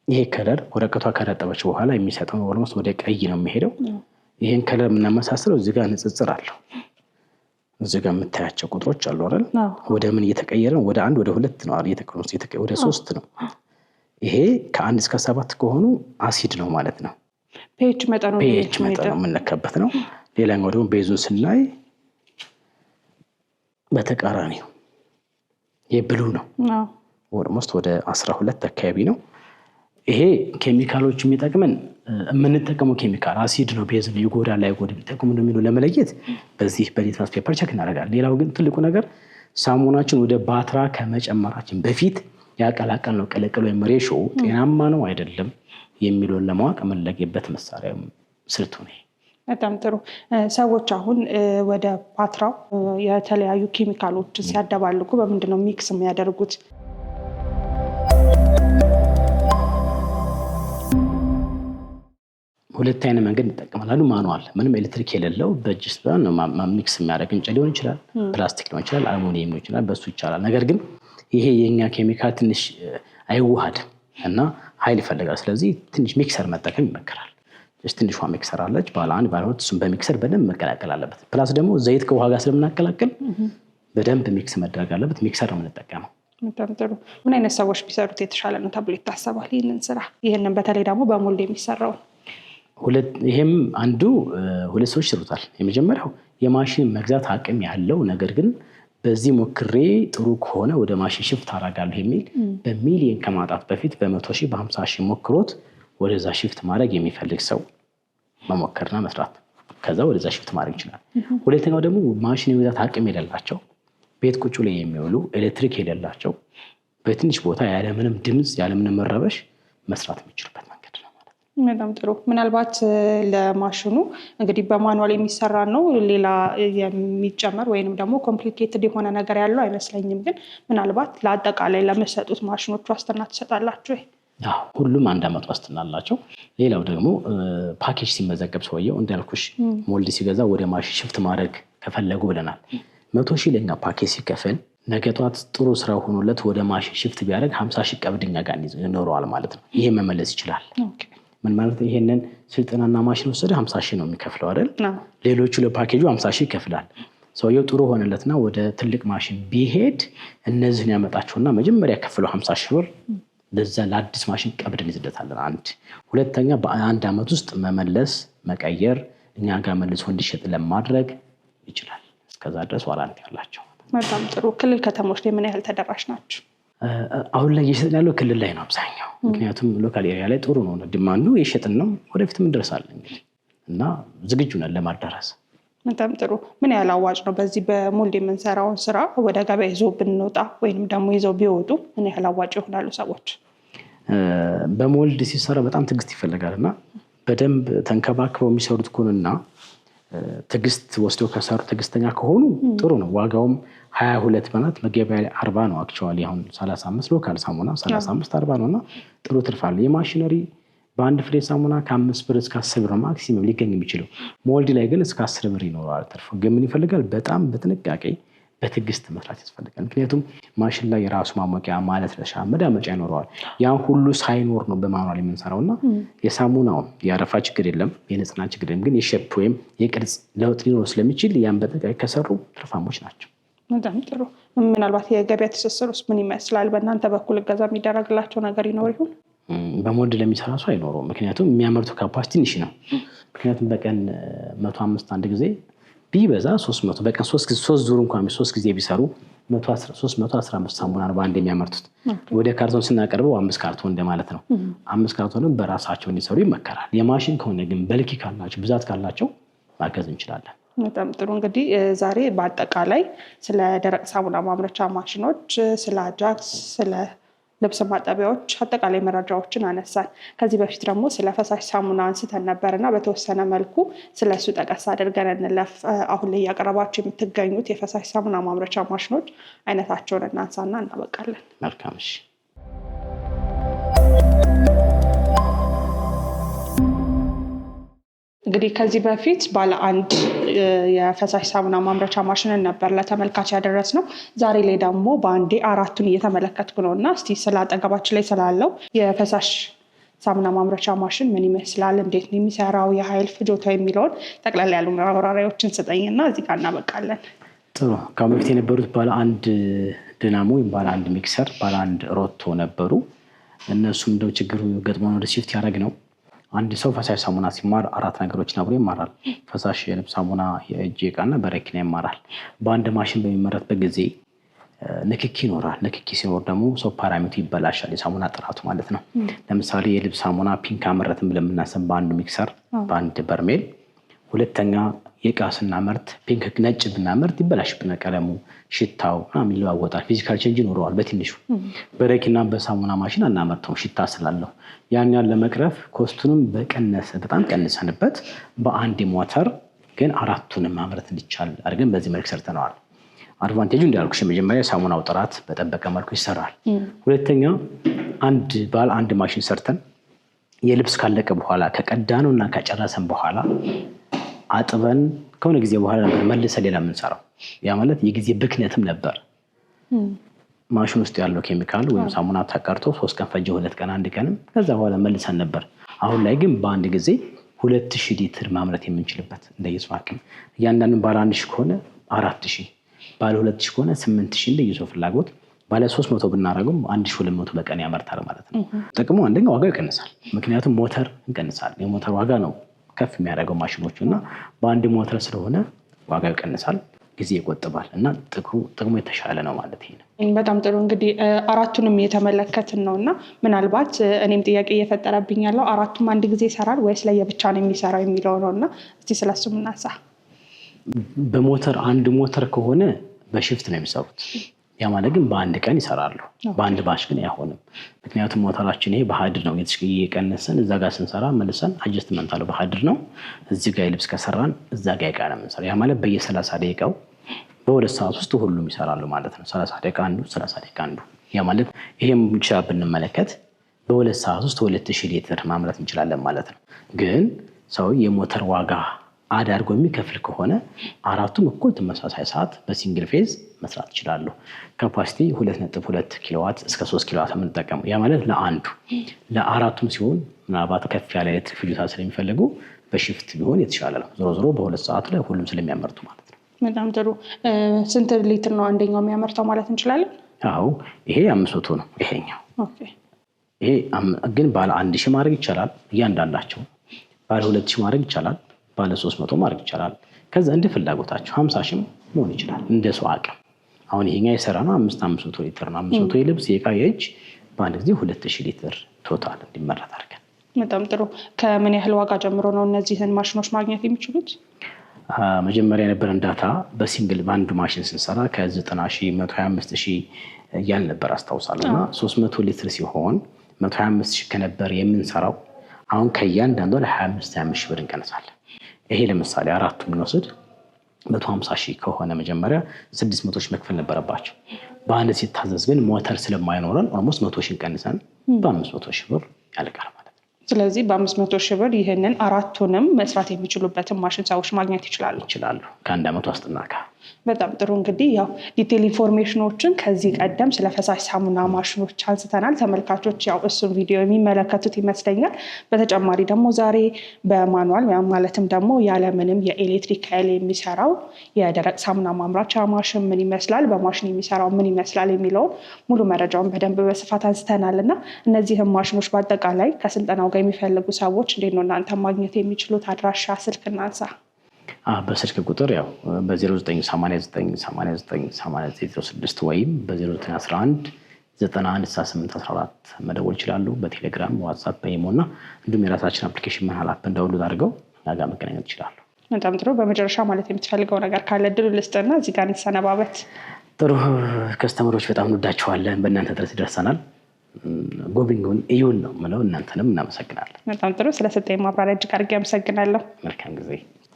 ይሄ ከለር ወረቀቷ ከረጠበች በኋላ የሚሰጠው ኦልሞስት ወደ ቀይ ነው የሚሄደው። ይሄን ከለር የምናመሳስለው እዚህ ጋር ንጽጽር አለው። እዚህ ጋር የምታያቸው ቁጥሮች አሉ አይደል? ወደ ምን እየተቀየረ ነው? ወደ 1 ወደ 2 ነው እየተቀየረ ወደ 3 ነው። ይሄ ከ1 እስከ 7 ከሆኑ አሲድ ነው ማለት ነው። ፒኤች መጠኑ የምንለካበት ነው። ሌላኛው ደግሞ ቤዙን ስናይ በተቃራኒው የብሉ ነው። ኦልሞስት ወደ 12 አካባቢ ነው። ይሄ ኬሚካሎች የሚጠቅመን የምንጠቀመው ኬሚካል አሲድ ነው ቤዝ ነው ይጎዳል አይጎዳም የሚጠቅሙ እንደሚለው ለመለየት በዚህ በሊትመስ ፔፐር ቼክ እናደርጋለን። ሌላው ግን ትልቁ ነገር ሳሙናችን ወደ ባትራ ከመጨመራችን በፊት ያቀላቀልነው ቅልቅል ወይም ሬሾ ጤናማ ነው አይደለም የሚለውን ለማወቅ የምንለየበት መሳሪያ ስልቱ ነው። በጣም ጥሩ። ሰዎች አሁን ወደ ባትራው የተለያዩ ኬሚካሎችን ሲያደባልቁ በምንድነው ሚክስ የሚያደርጉት? ሁለት አይነት መንገድ እንጠቀማለን። ማኑዋል ምንም ኤሌክትሪክ የሌለው በእጅ ሚክስ የሚያደርግ እንጨት ሊሆን ይችላል፣ ፕላስቲክ ሊሆን ይችላል፣ አልሙኒየም ሊሆን ይችላል። በሱ ይቻላል። ነገር ግን ይሄ የኛ ኬሚካል ትንሽ አይዋሃድም እና ኃይል ይፈልጋል። ስለዚህ ትንሽ ሚክሰር መጠቀም ይመከራል። ትንሿ ሚክሰር አለች ባለ 1 ባለ 2 እሱም በሚክሰር በደንብ መቀላቀል አለበት። ፕላስ ደግሞ ዘይት ከውሃ ጋር ስለምናቀላቅል በደንብ ሚክስ መደረግ አለበት። ሚክሰር ነው የምንጠቀመው። በጣም ጥሩ። ምን አይነት ሰዎች ቢሰሩት የተሻለ ነው ተብሎ ይታሰባል ይህንን ስራ? ይህንን በተለይ ደግሞ በሞልድ የሚሰራው ይሄም አንዱ 2 ሰዎች ይሰሩታል። የመጀመሪያው የማሽን መግዛት አቅም ያለው ነገር ግን በዚህ ሞክሬ ጥሩ ከሆነ ወደ ማሽን ሽፍት አደርጋለሁ የሚል በሚሊየን ከማጣት በፊት በ100,000 በ50,000 ሞክሮት ወደዛ ሽፍት ማድረግ የሚፈልግ ሰው መሞከርና መስራት ከዛ ወደዛ ሽፍት ማድረግ ይችላል። ሁለተኛው ደግሞ ማሽን የመግዛት አቅም የሌላቸው ቤት ቁጭ ላይ የሚውሉ ኤሌክትሪክ የሌላቸው በትንሽ ቦታ ያለምንም ድምፅ ያለምንም መረበሽ መስራት የሚችሉበት መንገድ ነው ማለት ነው። በጣም ጥሩ። ምናልባት ለማሽኑ እንግዲህ በማኑዋል የሚሰራ ነው ሌላ የሚጨመር ወይንም ደግሞ ኮምፕሊኬትድ የሆነ ነገር ያለው አይመስለኝም። ግን ምናልባት ለአጠቃላይ ለመሰጡት ማሽኖች ዋስትና ትሰጣላችሁ? ሁሉም 1 ዓመት ዋስትና አላቸው። ሌላው ደግሞ ፓኬጅ ሲመዘገብ ሰውየው እንዳልኩሽ ሞልድ ሲገዛ ወደ ማሽን ሽፍት ማድረግ ከፈለጉ ብለናል 100,000 ለኛ ፓኬጅ ሲከፈል ነገ ጧት ጥሩ ስራ ሆኖለት ወደ ማሽን ሽፍት ቢያደርግ 50,000 ቀብድኛ ጋር ይኖረዋል ማለት ነው። ይሄ መመለስ ይችላል። ምን ማለት ነው? ይሄንን ስልጠናና ማሽን ወሰደ 50,000 ነው የሚከፍለው አይደል? ሌሎቹ ለፓኬጁ 50,000 ይከፍላል። ሰውየው ጥሩ ሆነለትና ወደ ትልቅ ማሽን ቢሄድ እነዚህን ያመጣቸውና መጀመሪያ ከፍለው 50,000 ብር ለዛ ለአዲስ ማሽን ቀብድ እንይዝለታለን። አንድ ሁለተኛ በ1 ዓመት ውስጥ መመለስ መቀየር እኛ ጋር መልሶ እንዲሸጥ ለማድረግ ይችላል። እስከዛ ድረስ ዋራንቲ ያላቸው። በጣም ጥሩ። ክልል ከተሞች ላይ ምን ያህል ተደራሽ ናቸው? አሁን ላይ እየሸጥን ያለው ክልል ላይ ነው አብዛኛው። ምክንያቱም ሎካል ኤሪያ ላይ ጥሩ ነው ዲማንዱ የሸጥን ነው። ወደፊትም እንደርሳለን እንግዲህ እና ዝግጁ ነን ለማዳረስ። በጣም ጥሩ። ምን ያህል አዋጭ ነው በዚህ በሞልድ የምንሰራውን ስራ ወደ ገበያ ይዞ ብንወጣ ወይንም ደግሞ ይዘው ቢወጡ ምን ያህል አዋጭ ይሆናሉ ሰዎች? በሞልድ ሲሰራ በጣም ትዕግስት ይፈልጋል እና በደንብ ተንከባክበው የሚሰሩት ከሆነና ትዕግስት ወስደው ከሰሩ ትዕግስተኛ ከሆኑ ጥሩ ነው። ዋጋውም 22 ማለት መገበያ ላይ 40 ነው። አክቹዋሊ አሁን 35 ሎካል ሳሙና 35 40 ነውና ጥሩ ትርፍ አለ። የማሽነሪ በአንድ ፍሬ ሳሙና ከ5 ብር እስከ 10 ብር ማክሲመም ሊገኝ የሚችለው ሞልድ ላይ ግን እስከ 10 ብር ይኖረዋል ትርፉ። ግን ምን ይፈልጋል? በጣም በጥንቃቄ በትዕግስት መስራት ያስፈልጋል። ምክንያቱም ማሽን ላይ የራሱ ማሞቂያ ማለስለሻ መዳመጫ ይኖረዋል። ያን ሁሉ ሳይኖር ነው በማኑዋል የምንሰራውና የሳሙናው የአረፋ ችግር የለም የንጽህና ችግር የለም። ግን የሼፕ ወይም የቅርጽ ለውጥ ሊኖር ስለሚችል ያን በጥንቃቄ ከሰሩ ትርፋሞች ናቸው። በጣም ጥሩ። ምናልባት የገበያ ትስስሩስ ምን ይመስላል? በእናንተ በኩል እገዛ የሚደረግላቸው ነገር ይኖር ይሆን? በሞድ ለሚሰራ ሰው አይኖረውም። ምክንያቱም የሚያመርቱ ካፓሲቲ ትንሽ ነው። ምክንያቱም በቀን 105 አንድ ጊዜ ቢበዛ 300 በቀን 3 ዙር እንኳን 3 ጊዜ ቢሰሩ 315 ሳሙና ነው በአንድ የሚያመርቱት። ወደ ካርቶን ስናቀርበው 5 ካርቶን እንደማለት ነው። 5 ካርቶንም በራሳቸው እንዲሰሩ ይመከራል። የማሽን ከሆነ ግን በልኪ ካላቸው ብዛት ካላቸው ማገዝ እንችላለን። በጣም ጥሩ። እንግዲህ ዛሬ በአጠቃላይ ስለ ደረቅ ሳሙና ማምረቻ ማሽኖች፣ ስለ አጃክስ፣ ስለ ልብስ ማጠቢያዎች አጠቃላይ መረጃዎችን አነሳን። ከዚህ በፊት ደግሞ ስለ ፈሳሽ ሳሙና አንስተን ነበርና በተወሰነ መልኩ ስለ እሱ ጠቀስ አድርገን እንለፍ። አሁን ላይ እያቀረባቸው የምትገኙት የፈሳሽ ሳሙና ማምረቻ ማሽኖች አይነታቸውን እናንሳና እናበቃለን። መልካም። እሺ። እንግዲህ ከዚህ በፊት ባለ አንድ የፈሳሽ ሳሙና ማምረቻ ማሽንን ነበር ለተመልካች ያደረስነው። ዛሬ ላይ ደግሞ በአንዴ አራቱን እየተመለከትኩ ነው እና እስቲ ስለ አጠገባችን ላይ ስላለው የፈሳሽ ሳሙና ማምረቻ ማሽን ምን ይመስላል፣ እንዴት ነው የሚሰራው፣ የኃይል ፍጆታ የሚለውን ጠቅላላ ያሉ ማብራሪያዎችን ስጠኝና እዚህ ጋር እናበቃለን። ጥሩ። ከአሁን በፊት የነበሩት ባለ አንድ ድናሞ ወይም ባለ አንድ ሚክሰር፣ ባለ አንድ ሮቶ ነበሩ። እነሱም እንደው ችግሩ ገጥሞን ወደ ሲፍት ያደረግ ነው። አንድ ሰው ፈሳሽ ሳሙና ሲማር 4 ነገሮችን አብሮ ይማራል። ፈሳሽ የልብስ ሳሙና፣ የእጅ ዕቃና በረኪና ይማራል። በአንድ ማሽን በሚመረትበት ጊዜ ንክኪ ይኖራል። ንክኪ ሲኖር ደግሞ ሰው ፓራሚቱ ይበላሻል፣ የሳሙና ጥራቱ ማለት ነው። ለምሳሌ የልብስ ሳሙና ፒንክ አመረትን ብለን የምናስብ በአንዱ ሚክሰር በአንድ በርሜል። ሁለተኛ የዕቃ ስናመርት ፒንክ ነጭ ብናመርት ይበላሽብናል። ቀለሙ፣ ሽታው ምናምን ይለዋወጣል። ፊዚካል ቼንጅ ይኖረዋል በትንሹ። በረኪና በሳሙና ማሽን አናመርተውም ሽታ ስላለው። ያን ለመቅረፍ ኮስቱንም በጣም ቀንሰንበት በአንድ ሞተር ግን 4ቱንም ማምረት እንዲቻል አድርገን በዚህ መልክ ሰርተነዋል። አድቫንቴጁ እንዳልኩሽ መጀመሪያ ሳሙናው ጥራት በጠበቀ መልኩ ይሰራል። ሁለተኛ ባለ አንድ ማሽን ሰርተን የልብስ ካለቀ በኋላ ከቀዳነው እና ከጨረሰን በኋላ አጥበን ከሆነ ጊዜ በኋላ ነበር መልሰን ሌላ የምንሰራው። ያ ማለት የጊዜ ብክነትም ነበር። ማሽን ውስጥ ያለው ኬሚካል ወይም ሳሙና ተቀርቶ 3 ቀን ፈጀ፣ 2 ቀን፣ 1 ቀንም ከዛ በኋላ መልሰን ነበር። አሁን ላይ ግን በአንድ ጊዜ 2000 ሊትር ማምረት የምንችልበት እንደየሰው አቅም። እያንዳንዱ ባለ 1000 ከሆነ 4000፣ ባለ 2000 ከሆነ 8000 እንደየሰው ፍላጎት። ባለ 300 ብናደርገው 1200 በቀን ያመርታል ማለት ነው። ጥቅሙ አንደኛ ዋጋው ይቀንሳል። ምክንያቱም ሞተር እንቀንሳለን። የሞተር ዋጋ ነው ከፍ የሚያደርገው ማሽኖቹ እና በአንድ ሞተር ስለሆነ ዋጋው ይቀንሳል፣ ጊዜ ይቆጥባል እና ጥቅሙ የተሻለ ነው ማለት ነው። በጣም ጥሩ። እንግዲህ 4ቱንም እየተመለከትን ነው እና ምናልባት እኔም ጥያቄ እየፈጠረብኝ ያለው 4ቱም አንድ ጊዜ ይሰራል ወይስ ለየብቻ ነው የሚሰራው የሚለው ነው እና እስቲ ስለሱ እናንሳ። በሞተር አንድ ሞተር ከሆነ በሽፍት ነው የሚሰሩት። ያ ማለት ግን በአንድ ቀን ይሰራሉ። በአንድ ባሽ ግን አይሆንም። ምክንያቱም ሞተራችን ይሄ በሀድር ነው እየቀነሰን እዛ ጋር ስንሰራ መልሰን አጀስትመንት አለው በሀድር ነው። እዚህ ጋር የልብስ ከሰራን እዛ ጋር ዕቃ ነው የምንሰራው። ያ ማለት በየ30 ደቂቃው በ2 ሰዓት ውስጥ ሁሉም ይሰራሉ ማለት ነው። 30 ደቂቃ አንዱ፣ 30 ደቂቃ አንዱ። ያ ማለት ይሄም ብቻ ብንመለከት በ2 ሰዓት ውስጥ 2000 ሊትር ማምረት እንችላለን ማለት ነው። ግን ሰው የሞተር ዋጋ አዳርጎ የሚከፍል ከሆነ 4ቱም እኩል ተመሳሳይ ሰዓት በሲንግል ፌዝ መስራት ይችላሉ። ካፓሲቲ 2.2 ኪሎዋት እስከ 3 ኪሎዋት የምንጠቀሙ። ያ ማለት ለ4ቱም ሲሆን ምናልባት ከፍ ያለ ኤሌክትሪክ ፍጆታ ስለሚፈልጉ በሽፍት ቢሆን የተሻለ ነው። ዞሮ በ2 ሰዓት ላይ ሁሉም ስለሚያመርቱ ማለት ነው። በጣም ጥሩ። ስንት ሊትር ነው አንደኛው የሚያመርተው ማለት እንችላለን? አዎ ይሄ 500 ነው። ይሄኛው ይሄ ግን ባለ 1000 ማድረግ ይቻላል። እያንዳንዳቸው ባለ 2000 ማድረግ ይቻላል። ባለ 300 ማድረግ ይቻላል። ከዛ እንደ ፍላጎታቸው 50 መሆን ይችላል እንደ ሰው አቅም። አሁን ይሄኛ የሰራ ነው 500 ሊትር ነው። 500 የልብስ የዕቃ የእጅ በአንድ ጊዜ 2000 ሊትር ቶታል እንዲመረት አድርገን። በጣም ጥሩ። ከምን ያህል ዋጋ ጀምሮ ነው እነዚህን ማሽኖች ማግኘት የሚችሉት? መጀመሪያ የነበረን ዳታ በሲንግል በአንዱ ማሽን ስንሰራ ከ90,000 125,000 እያል ነበር አስታውሳለሁ። እና 300 ሊትር ሲሆን 125,000 ከነበር የምንሰራው አሁን ከእያንዳንዱ ለ25,000 ብር እንቀንሳለን። ይሄ ለምሳሌ 4ቱን ብንወስድ 150,000 ከሆነ መጀመሪያ 600,000 መክፈል ነበረባቸው። በአንድ ሲታዘዝ ግን ሞተር ስለማይኖረን ኦልሞስት 100,000 ቀንሰን በ500,000 ብር ያልቃል ማለት ነው። ስለዚህ በ500,000 ብር ይህንን 4ቱንም መስራት የሚችሉበትን ማሽን ሰዎች ማግኘት ይችላሉ። ከአንድ ዓመት ዋስትና ጋር። በጣም ጥሩ እንግዲህ ያው ዲቴል ኢንፎርሜሽኖችን ከዚህ ቀደም ስለ ፈሳሽ ሳሙና ማሽኖች አንስተናል። ተመልካቾች ያው እሱን ቪዲዮ የሚመለከቱት ይመስለኛል። በተጨማሪ ደግሞ ዛሬ በማኑዋል ማለትም ደግሞ ያለምንም የኤሌክትሪክ ኃይል የሚሰራው የደረቅ ሳሙና ማምረቻ ማሽን ምን ይመስላል፣ በማሽን የሚሰራው ምን ይመስላል የሚለውን ሙሉ መረጃውን በደንብ በስፋት አንስተናል እና እነዚህም ማሽኖች በአጠቃላይ ከስልጠናው ጋር የሚፈልጉ ሰዎች እንዴት ነው እናንተ ማግኘት የሚችሉት? አድራሻ፣ ስልክ እናንሳ። በስልክ ቁጥር ያው በ0989898906 ወይም በ0911 916814 መደወል ይችላሉ። በቴሌግራም፣ ዋትሳፕ፣ በኢሞ እና እንዲሁም የራሳችን አፕሊኬሽን መሀል አፕ እንዳውንሎድ አድርገው ጋር መገናኘት ይችላሉ። በጣም ጥሩ። በመጨረሻ ማለት የምትፈልገው ነገር ካለ እድሉ ልስጥና እዚህ ጋር እንሰነባበት። ጥሩ ከስተመሮች በጣም እንወዳችኋለን። በእናንተ ድረስ ይደርሰናል። ጎብኙን፣ እዩን ነው የምለው። እናንተንም እናመሰግናለን። በጣም ጥሩ። ስለሰጠኝ ማብራሪያ እጅግ አድርጌ አመሰግናለሁ። መልካም ጊዜ።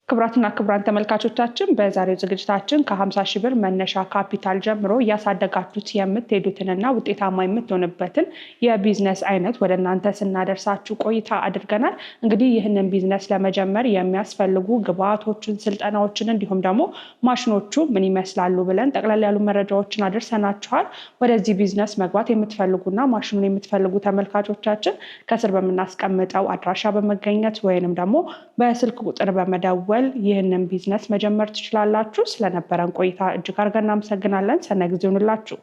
ክቡራትና ክቡራን ተመልካቾቻችን በዛሬው ዝግጅታችን ከ50 ሺህ ብር መነሻ ካፒታል ጀምሮ እያሳደጋችሁት የምትሄዱትንና ውጤታማ የምትሆንበትን የቢዝነስ አይነት ወደ እናንተ ስናደርሳችሁ ቆይታ አድርገናል። እንግዲህ ይህንን ቢዝነስ ለመጀመር የሚያስፈልጉ ግብአቶችን፣ ስልጠናዎችን እንዲሁም ደግሞ ማሽኖቹ ምን ይመስላሉ ብለን ጠቅላላ ያሉ መረጃዎችን አድርሰናችኋል። ወደዚህ ቢዝነስ መግባት የምትፈልጉና ማሽኑን የምትፈልጉ ተመልካቾቻችን ከስር በምናስቀምጠው አድራሻ በመገኘት ወይንም ደግሞ በስልክ ቁጥር በመደወል ይህንን ቢዝነስ መጀመር ትችላላችሁ። ስለነበረን ቆይታ እጅግ አድርገን እናመሰግናለን። ሰናይ ጊዜ ይሁንላችሁ።